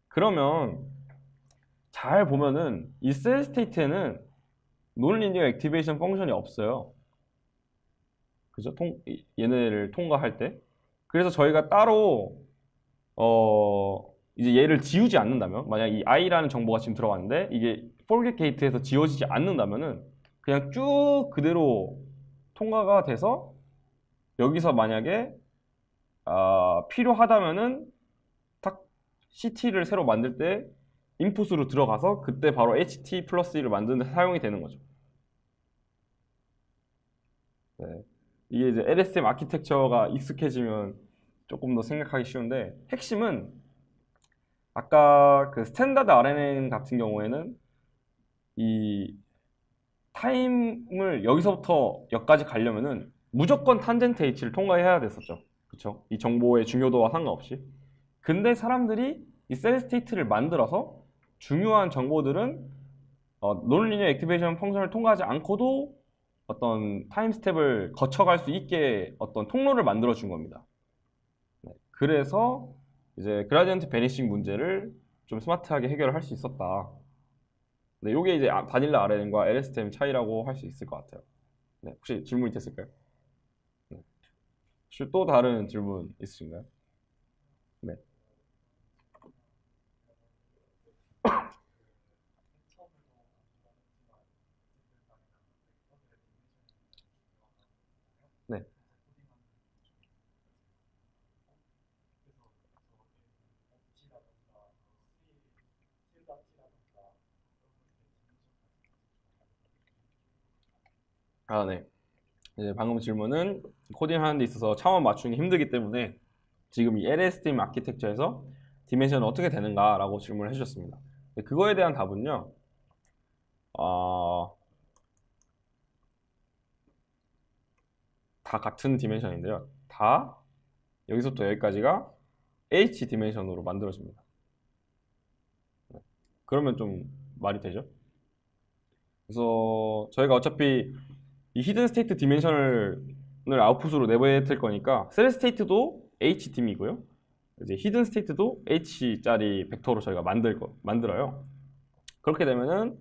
그러면 잘 보면은 이 셀 스테이트에는 논리니어 액티베이션 펑션이 없어요. 그죠? 얘네를 통과할 때. 그래서 저희가 따로 이제 얘를 지우지 않는다면 만약 이 i라는 정보가 지금 들어왔는데 이게 forget gate에서 지워지지 않는다면은 그냥 쭉 그대로 통과가 돼서 여기서 만약에 필요하다면은 딱 CT를 새로 만들 때 인풋으로 들어가서 그때 바로 HT 플러스 1을 만드는 데 사용이 되는 거죠. 네. 이게 이제 LSTM 아키텍처가 익숙해지면 조금 더 생각하기 쉬운데 핵심은 아까 그 스탠다드 RNN 같은 경우에는 이 타임을 여기서부터 여기까지 가려면은 무조건 탄젠트 H를 통과해야 됐었죠. 그쵸? 이 정보의 중요도와 상관없이. 근데 사람들이 이 셀 스테이트를 만들어서 중요한 정보들은 논리니어 액티베이션 펑션을 통과하지 않고도 어떤 타임 스텝을 거쳐갈 수 있게 어떤 통로를 만들어 준 겁니다. 네. 그래서 이제 그라디언트 베니싱 문제를 좀 스마트하게 해결을 할 수 있었다. 네, 요게 이제 바닐라 RNN과 LSTM 차이라고 할 수 있을 것 같아요. 네, 혹시 질문 있으실까요? 네. 혹시 또 다른 질문 있으신가요? 네. 네. 아, 네. 이제 방금 질문은 코딩하는 데 있어서 차원 맞추기 힘들기 때문에 지금 이 LSTM 아키텍처에서 디멘션은 어떻게 되는가라고 질문을 해주셨습니다. 그거에 대한 답은요. 다 같은 디멘션인데요. 다 여기서부터 여기까지가 H 디멘션으로 만들어집니다. 그러면 좀 말이 되죠? 그래서 저희가 어차피 이 히든 스테이트 디멘션을 아웃풋으로 내보낼 거니까 셀 스테이트도 H 딤이고요. 이제 히든 스테이트도 H짜리 벡터로 저희가 만들어요. 그렇게 되면은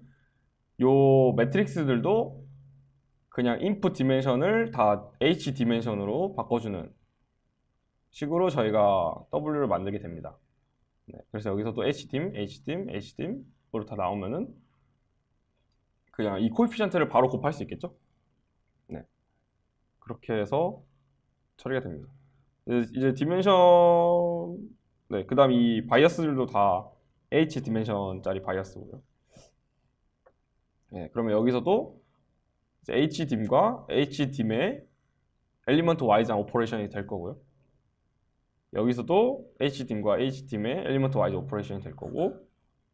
요 매트릭스들도 그냥 인풋 디멘션을 다 H 디멘션으로 바꿔주는 식으로 저희가 W를 만들게 됩니다. 네, 그래서 여기서도 H딤, H딤, H딤으로 다 나오면은 그냥 이 코에피션트를 바로 곱할 수 있겠죠? 네, 그렇게 해서 처리가 됩니다. 이제 디멘션, 네, 그 다음 이 바이어스들도 다 H 디멘션짜리 바이어스고요. 네, 그러면 여기서도 H딤과 H딤의 엘리먼트 와이즈한 오퍼레이션이 될 거고요. 여기서도 H딤과 H딤의 엘리먼트 와이즈 오퍼레이션이 될 거고,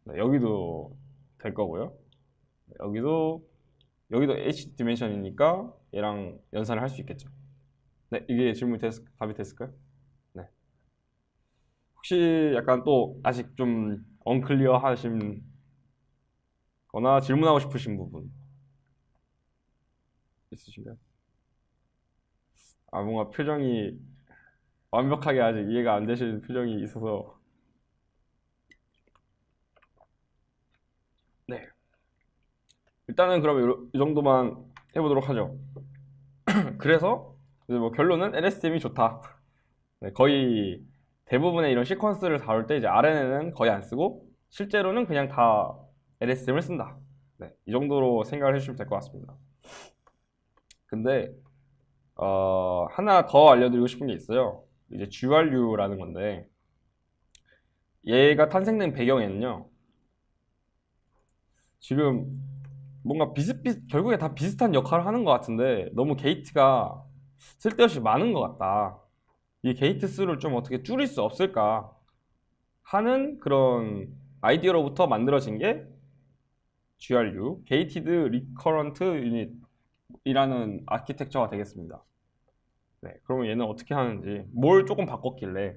네, 여기도 될 거고요. 여기도 H 디멘션이니까 얘랑 연산을 할 수 있겠죠. 네, 이게 답이 됐을까요? 네. 혹시 약간 또 아직 좀 언클리어 하신 거나 질문하고 싶으신 부분 있으신가요? 아, 뭔가 표정이 완벽하게 아직 이해가 안 되시는 표정이 있어서. 네. 일단은 그러면 이 정도만 해보도록 하죠. 그래서 이제 뭐 결론은 LSTM이 좋다. 네, 거의 대부분의 이런 시퀀스를 다룰 때 이제 RNN은 거의 안 쓰고 실제로는 그냥 다 LSTM을 쓴다. 네, 이 정도로 생각을 해주시면 될 것 같습니다. 근데 하나 더 알려드리고 싶은 게 있어요. 이제 GRU라는 건데 얘가 탄생된 배경에는요. 지금 뭔가 결국에 다 비슷한 역할을 하는 것 같은데 너무 게이트가 쓸데없이 많은 것 같다. 이 게이트 수를 좀 어떻게 줄일 수 없을까 하는 그런 아이디어로부터 만들어진 게 GRU, Gated Recurrent Unit이라는 아키텍처가 되겠습니다. 네, 그러면 얘는 어떻게 하는지, 뭘 조금 바꿨길래,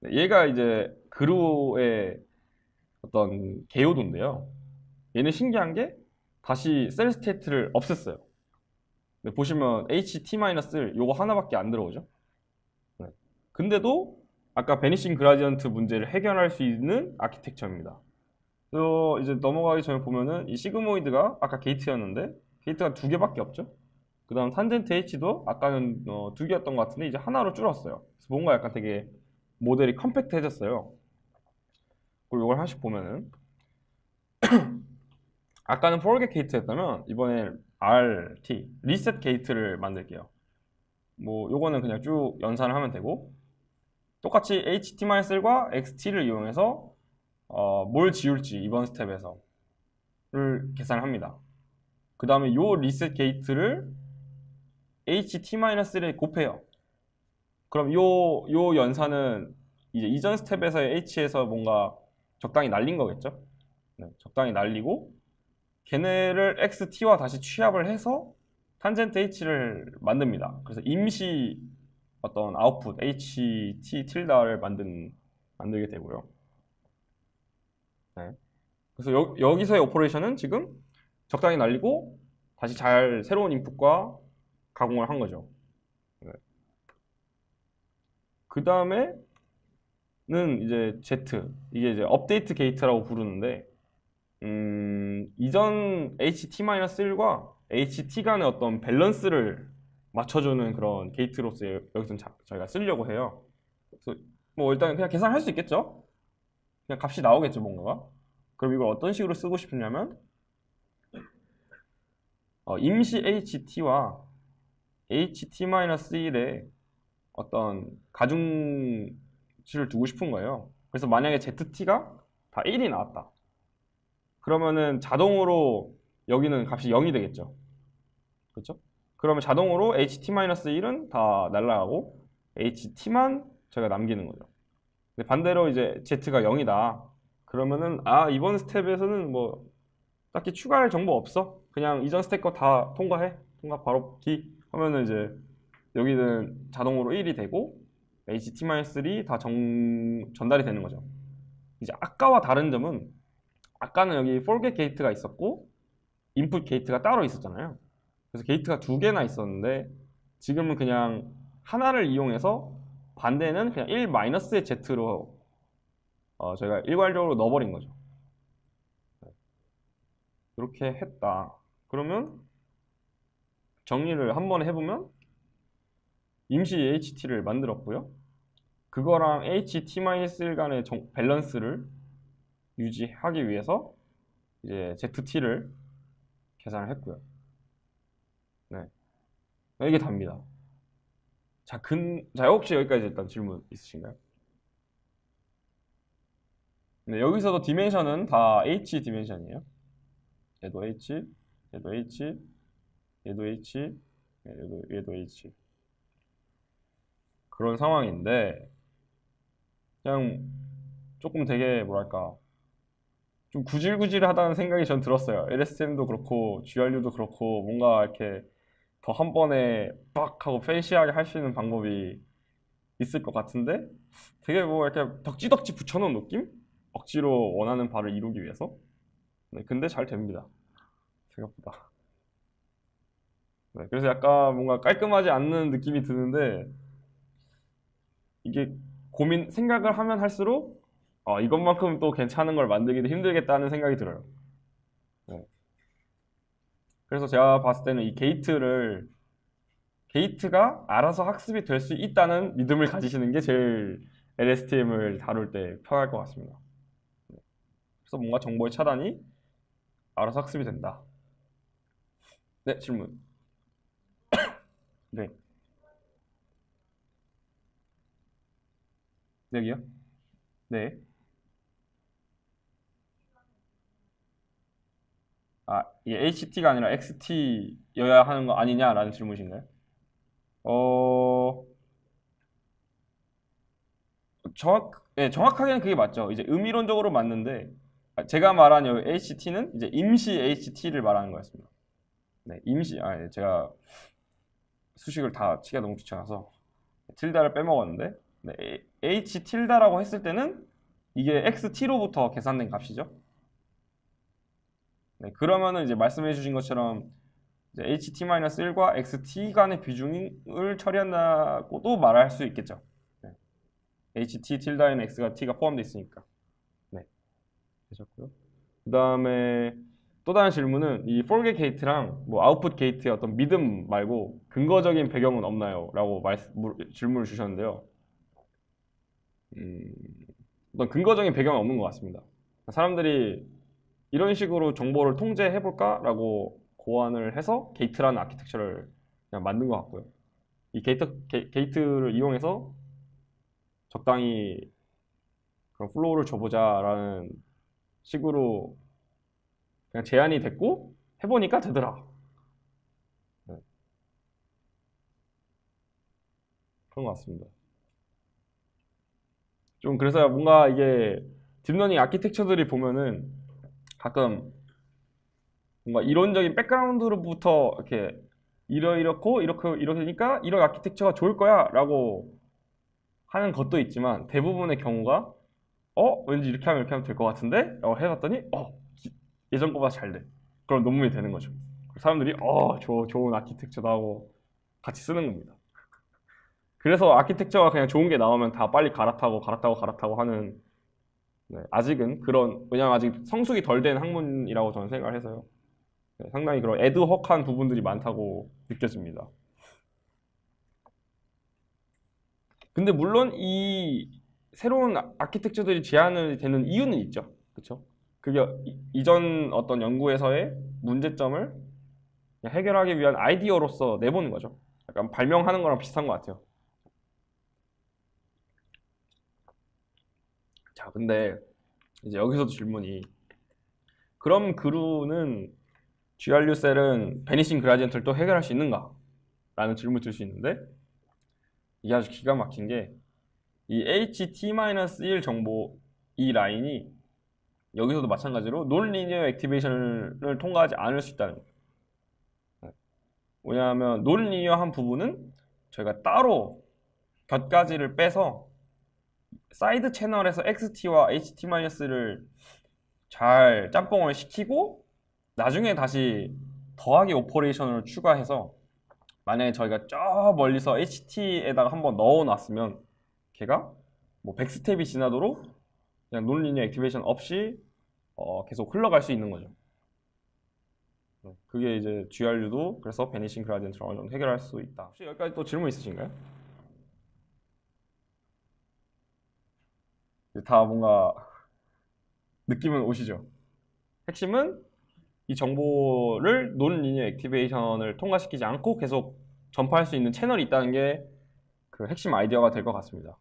네, 얘가 이제 그루의 어떤 개요도인데요. 얘는 신기한 게 다시 셀 스테이트를 없앴어요. 네, 보시면 HT-를 요거 하나밖에 안 들어오죠. 네. 근데도 아까 베니싱 그라디언트 문제를 해결할 수 있는 아키텍처입니다. 그래서 이제 넘어가기 전에 보면은 이 시그모이드가 아까 게이트였는데 게이트가 두 개밖에 없죠. 그 다음 탄젠트 H도 아까는 두 개였던 것 같은데 이제 하나로 줄었어요. 그래서 뭔가 약간 되게 모델이 컴팩트해졌어요. 그리고 이걸 하나씩 보면은 아까는 forget 게이트였다면 이번엔 RT 리셋 게이트를 만들게요. 뭐 요거는 그냥 쭉 연산을 하면 되고 똑같이 HT-과 XT를 이용해서 뭘 지울지 이번 스텝에서 를 계산합니다. 그 다음에 요 리셋 게이트를 HT-에 곱해요. 그럼 요 연산은 이제 이전 스텝에서의 H에서 뭔가 적당히 날린 거겠죠? 네, 적당히 날리고 걔네를 XT와 다시 취합을 해서 탄젠트 H를 만듭니다. 그래서 임시 어떤 아웃풋 HT 틸다를 만들게 되고요. 네. 그래서 여기서의 오퍼레이션은 지금 적당히 날리고 다시 잘 새로운 인풋과 가공을 한 거죠. 네. 그 다음에 이제 Z, 이게 이제 업데이트 게이트라고 부르는데, 이전 HT-1과 HT 간의 어떤 밸런스를 맞춰주는 그런 게이트로서 여기서 저희가 쓰려고 해요. 그래서 뭐 일단 그냥 계산할 수 있겠죠? 그냥 값이 나오겠죠, 뭔가가. 그럼 이걸 어떤 식으로 쓰고 싶으냐면, 임시 HT와 HT-1의 어떤 가중치를 두고 싶은 거예요. 그래서 만약에 ZT가 다 1이 나왔다. 그러면은 자동으로 여기는 값이 0이 되겠죠. 그렇죠? 그러면 자동으로 HT-1은 다 날라가고 HT만 저희가 남기는 거죠. 근데 반대로 이제 Z가 0이다. 그러면은 이번 스텝에서는 뭐 딱히 추가할 정보 없어. 그냥 이전 스텝 거 다 통과해. 통과 바로 기 하면은 이제 여기는 자동으로 1이 되고 HT-3 다 전달이 되는 거죠. 이제 아까와 다른 점은 아까는 여기 forget 게이트가 있었고 input 게이트가 따로 있었잖아요. 그래서 게이트가 두 개나 있었는데 지금은 그냥 하나를 이용해서 반대는 그냥 1-의 Z로 저희가 일괄적으로 넣어버린 거죠. 이렇게 했다. 그러면 정리를 한번 해보면 임시 HT를 만들었고요. 그거랑 HT-1 간의 밸런스를 유지하기 위해서 이제 ZT를 계산을 했고요. 네. 이게 답니다. 자, 혹시 여기까지 일단 질문 있으신가요? 네, 여기서도 디멘션은 다 H 디멘션이에요. 얘도 H, 얘도 H, 얘도 H, 얘도 H. 그런 상황인데, 그냥 조금 되게 뭐랄까, 좀 구질구질하다는 생각이 전 들었어요. LSTM도 그렇고, GRU도 그렇고, 뭔가 이렇게 더 한 번에 빡 하고 팬시하게 할 수 있는 방법이 있을 것 같은데, 되게 뭐 이렇게 덕지덕지 붙여놓은 느낌? 억지로 원하는 바를 이루기 위해서. 네, 근데 잘 됩니다. 생각보다. 네, 그래서 약간 뭔가 깔끔하지 않는 느낌이 드는데, 이게 생각을 하면 할수록, 이것만큼 또 괜찮은 걸 만들기도 힘들겠다는 생각이 들어요. 네. 그래서 제가 봤을 때는 이 게이트가 알아서 학습이 될 수 있다는 믿음을 가지시는 게 제일 LSTM을 다룰 때 편할 것 같습니다. 네. 그래서 뭔가 정보의 차단이 알아서 학습이 된다. 네, 질문. 네. 여기요? 네. 이게 HT가 아니라 XT여야 하는 거 아니냐라는 질문이신가요? 어, 정확하게는 그게 맞죠. 이제 의미론적으로 맞는데, 제가 말한 여기 HT는 이제 임시 HT를 말하는 거였습니다. 네, 제가 수식을 다 치기가 너무 귀찮아서 tilda를 빼먹었는데, 네, H tilda라고 했을 때는 이게 XT로부터 계산된 값이죠. 네, 그러면은 이제 말씀해 주신 것처럼 이제 HT-1과 XT 간의 비중을 처리한다고도 말할 수 있겠죠. 네. HT tilda에는 X가 T가 포함되어 있으니까. 네, 되셨고요. 그 다음에 또 다른 질문은 이 forget 게이트랑 뭐 output 게이트의 어떤 믿음 말고 근거적인 배경은 없나요? 라고 질문을 주셨는데요. 어떤 근거적인 배경은 없는 것 같습니다. 사람들이 이런 식으로 정보를 통제해볼까? 라고 고안을 해서 게이트라는 아키텍처를 그냥 만든 것 같고요. 이 게이트를 이용해서 적당히 그런 플로우를 줘보자라는 식으로 그냥 제안이 됐고 해보니까 되더라. 네, 그런 것 같습니다. 좀 그래서 뭔가 이게 딥러닝 아키텍처들이 보면은 가끔 뭔가 이론적인 백그라운드로부터 이렇게 이렇고 이러니까 이런 아키텍처가 좋을 거야 라고 하는 것도 있지만 대부분의 경우가 왠지 이렇게 하면 될 것 같은데? 해봤더니 예전 거보다 잘 돼. 그럼 논문이 되는 거죠. 좋은 아키텍처다 하고 같이 쓰는 겁니다. 그래서 아키텍처가 그냥 좋은 게 나오면 다 빨리 갈아타고 하는, 네, 아직은 그런, 왜냐면 아직 성숙이 덜 된 학문이라고 저는 생각을 해서요. 네, 상당히 그런 애드헉한 부분들이 많다고 느껴집니다. 근데 물론 이 새로운 아키텍처들이 제안이 되는 이유는 있죠. 그렇죠? 그게 이전 어떤 연구에서의 문제점을 해결하기 위한 아이디어로서 내보는 거죠. 약간 발명하는 거랑 비슷한 것 같아요. 자, 근데 이제 여기서도 질문이, 그럼 그루는 GRU 셀은 베니싱 그라디언트를 또 해결할 수 있는가? 라는 질문을 들 수 있는데, 이게 아주 기가 막힌 게, 이 HT-1 정보, 이 라인이 여기서도 마찬가지로 논리니어 액티베이션을 통과하지 않을 수 있다는 거예요. 왜냐하면 논리니어한 부분은 저희가 따로 곁가지를 빼서 사이드 채널에서 XT와 HT-를 잘 짬뽕을 시키고 나중에 다시 더하기 오퍼레이션을 추가해서, 만약에 저희가 저 멀리서 HT에다가 한번 넣어놨으면 걔가 뭐 100스텝이 지나도록 그냥 논리니어 액티베이션 없이 계속 흘러갈 수 있는 거죠. 그게 이제 GRU도 그래서 베니싱 그라디언트를 어느 정도 해결할 수 있다. 혹시 여기까지 또 질문 있으신가요? 다 뭔가 느낌은 오시죠? 핵심은 이 정보를 논리니어 액티베이션을 통과시키지 않고 계속 전파할 수 있는 채널이 있다는 게 그 핵심 아이디어가 될 것 같습니다.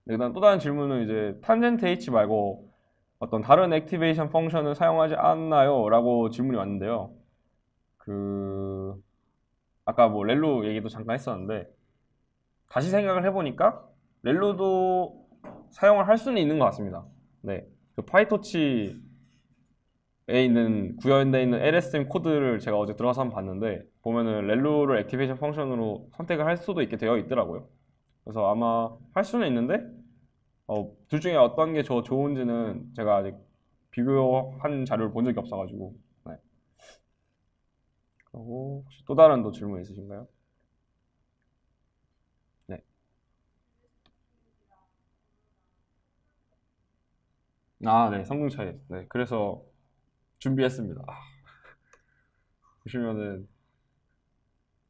네, 그다음 또 다른 질문은 이제 탄젠트 H 말고 어떤 다른 액티베이션 펑션을 사용하지 않나요? 라고 질문이 왔는데요. 아까 뭐 렐로 얘기도 잠깐 했었는데, 다시 생각을 해보니까 렐로도 사용을 할 수는 있는 것 같습니다. 네, 그 파이토치에 있는 구현되어 있는 LSTM 코드를 제가 어제 들어가서 한번 봤는데, 보면은 렐로를 액티베이션 펑션으로 선택을 할 수도 있게 되어 있더라고요. 그래서 아마 할 수는 있는데 둘 중에 어떤 게 좋은지는 제가 아직 비교한 자료를 본 적이 없어가지고. 네. 그리고 혹시 또 다른 또 질문 있으신가요? 네. 아, 네, 성능 차이. 네, 그래서 준비했습니다. 보시면은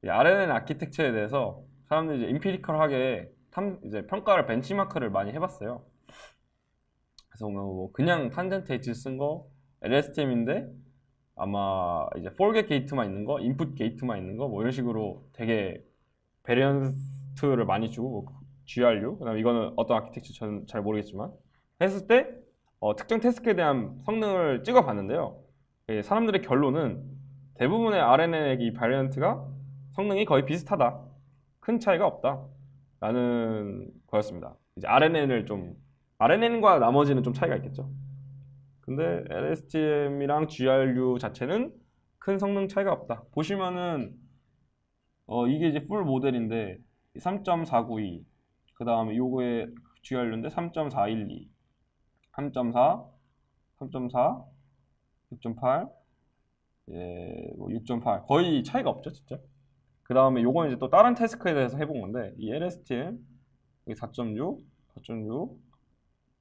이 RNN 아키텍처에 대해서 사람들이 이제 임피리컬하게 이제 평가를 벤치마크를 많이 해봤어요. 그래서 뭐 그냥 탄젠트 H 쓴 거 LSTM인데 아마 이제 폴겟 게이트만 있는 거, 인풋 게이트만 있는 거, 뭐 이런 식으로 되게 베리언트를 많이 주고, 뭐 GRU, 그다음 이거는 어떤 아키텍처 저는 잘 모르겠지만 했을 때 특정 태스크에 대한 성능을 찍어봤는데요. 사람들의 결론은 대부분의 RNN의 이 바리언트가 성능이 거의 비슷하다, 큰 차이가 없다 라는 거였습니다. 이제 RNN과 나머지는 좀 차이가 있겠죠. 근데 LSTM이랑 GRU 자체는 큰 성능 차이가 없다. 보시면은 이게 이제 풀 모델인데 3.492, 그 다음에 요거의 GRU인데 3.412, 3.4, 3.4, 6.8, 예, 뭐 6.8, 거의 차이가 없죠, 진짜. 그 다음에 요건 이제 또 다른 태스크에 대해서 해본 건데, 이 LSTM 여기 4.6, 4.6,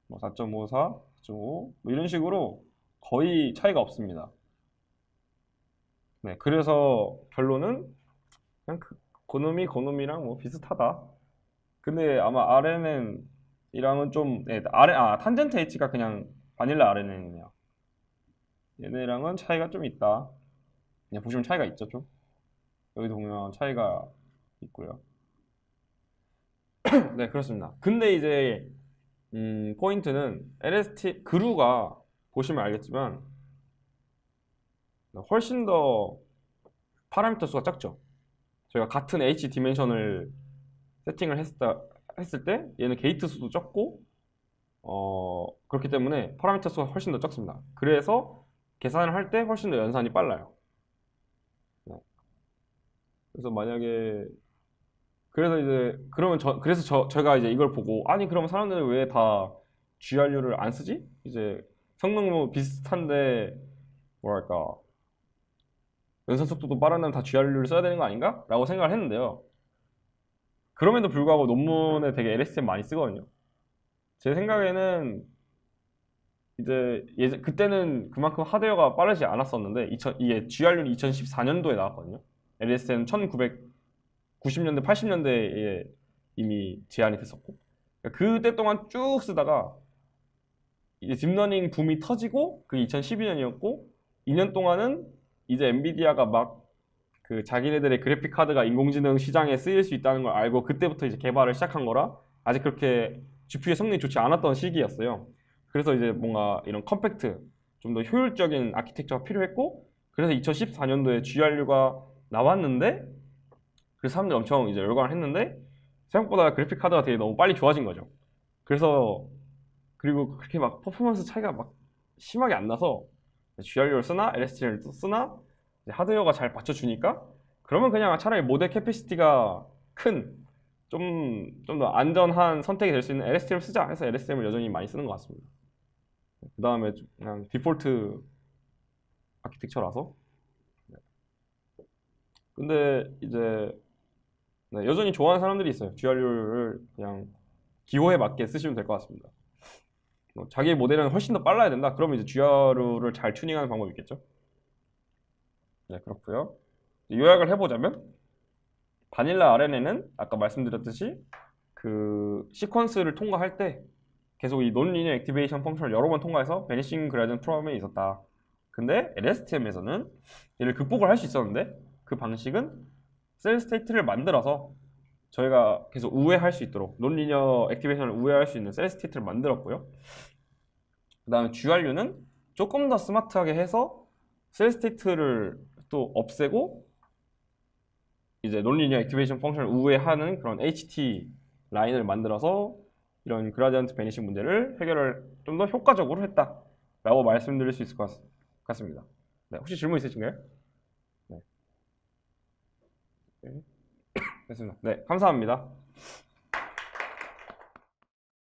뭐 4.54, 4.5, 뭐 이런 식으로 거의 차이가 없습니다. 네, 그래서 결론은 그냥 고놈이랑 뭐 비슷하다. 근데 아마 RNN이랑은 좀, 네, 탄젠트 H가 그냥 바닐라 RNN이네요. 얘네랑은 차이가 좀 있다. 그냥 보시면 차이가 있죠, 좀. 여기도 보면 차이가 있고요. 네, 그렇습니다. 근데 이제 포인트는 그루가 보시면 알겠지만 훨씬 더 파라미터 수가 작죠. 저희가 같은 H 디멘션을 세팅을 했을 때 얘는 게이트 수도 적고 그렇기 때문에 파라미터 수가 훨씬 더 적습니다. 그래서 계산을 할 때 훨씬 더 연산이 빨라요. 네. 그래서 만약에 그래서 이제 그러면 제가 이제 이걸 보고, 아니 그러면 사람들은 왜 다 GRU를 안 쓰지? 이제 성능 뭐 비슷한데 뭐랄까 연산 속도도 빠르면 다 GRU를 써야 되는 거 아닌가? 라고 생각을 했는데요. 그럼에도 불구하고 논문에 되게 LSTM 많이 쓰거든요. 제 생각에는 이제 그때는 그만큼 하드웨어가 빠르지 않았었는데 이게 GRU는 2014년도에 나왔거든요. LSTM 1990년대, 80년대에 이미 제안이 됐었고 그때 동안 쭉 쓰다가 이제 딥러닝 붐이 터지고 그게 2012년이었고 2년 동안은 이제 엔비디아가 막 그 자기네들의 그래픽 카드가 인공지능 시장에 쓰일 수 있다는 걸 알고 그때부터 이제 개발을 시작한 거라 아직 그렇게 GPU의 성능이 좋지 않았던 시기였어요. 그래서 이제 뭔가 이런 컴팩트, 좀 더 효율적인 아키텍처가 필요했고 그래서 2014년도에 GRU가 나왔는데 그래서 사람들이 엄청 이제 열광을 했는데 생각보다 그래픽 카드가 되게 너무 빨리 좋아진 거죠. 그래서 그리고 그렇게 막 퍼포먼스 차이가 막 심하게 안 나서 GRU를 쓰나 LSTM을 쓰나 하드웨어가 잘 받쳐주니까 그러면 그냥 차라리 모델 캐패시티가 큰 좀 더 안전한 선택이 될 수 있는 LSTM을 쓰자 해서 LSTM을 여전히 많이 쓰는 것 같습니다. 그 다음에 그냥 디폴트 아키텍처라서 근데 이제 여전히 좋아하는 사람들이 있어요. GRU를 그냥 기호에 맞게 쓰시면 될 것 같습니다. 자기 모델은 훨씬 더 빨라야 된다. 그러면 이제 GRU를 잘 튜닝하는 방법이 있겠죠. 네, 그렇고요. 요약을 해보자면 바닐라 RNN은 아까 말씀드렸듯이 그 시퀀스를 통과할 때 계속 이 논리니어 액티베이션 펑션을 여러 번 통과해서 베니싱 그라디언트 프로그램이 있었다. 근데 LSTM에서는 얘를 극복을 할 수 있었는데 그 방식은 셀 스테이트를 만들어서 저희가 계속 우회할 수 있도록 논리니어 액티베이션을 우회할 수 있는 셀 스테이트를 만들었고요. 그 다음에 GRU는 조금 더 스마트하게 해서 셀 스테이트를 또 없애고 이제 논리니어 액티베이션 펑션을 우회하는 그런 HT 라인을 만들어서 이런 그라디언트 베니싱 문제를 해결을 좀 더 효과적으로 했다라고 말씀드릴 수 있을 것 같습니다. 네, 혹시 질문 있으신가요? 네. 됐습니다. 네, 감사합니다.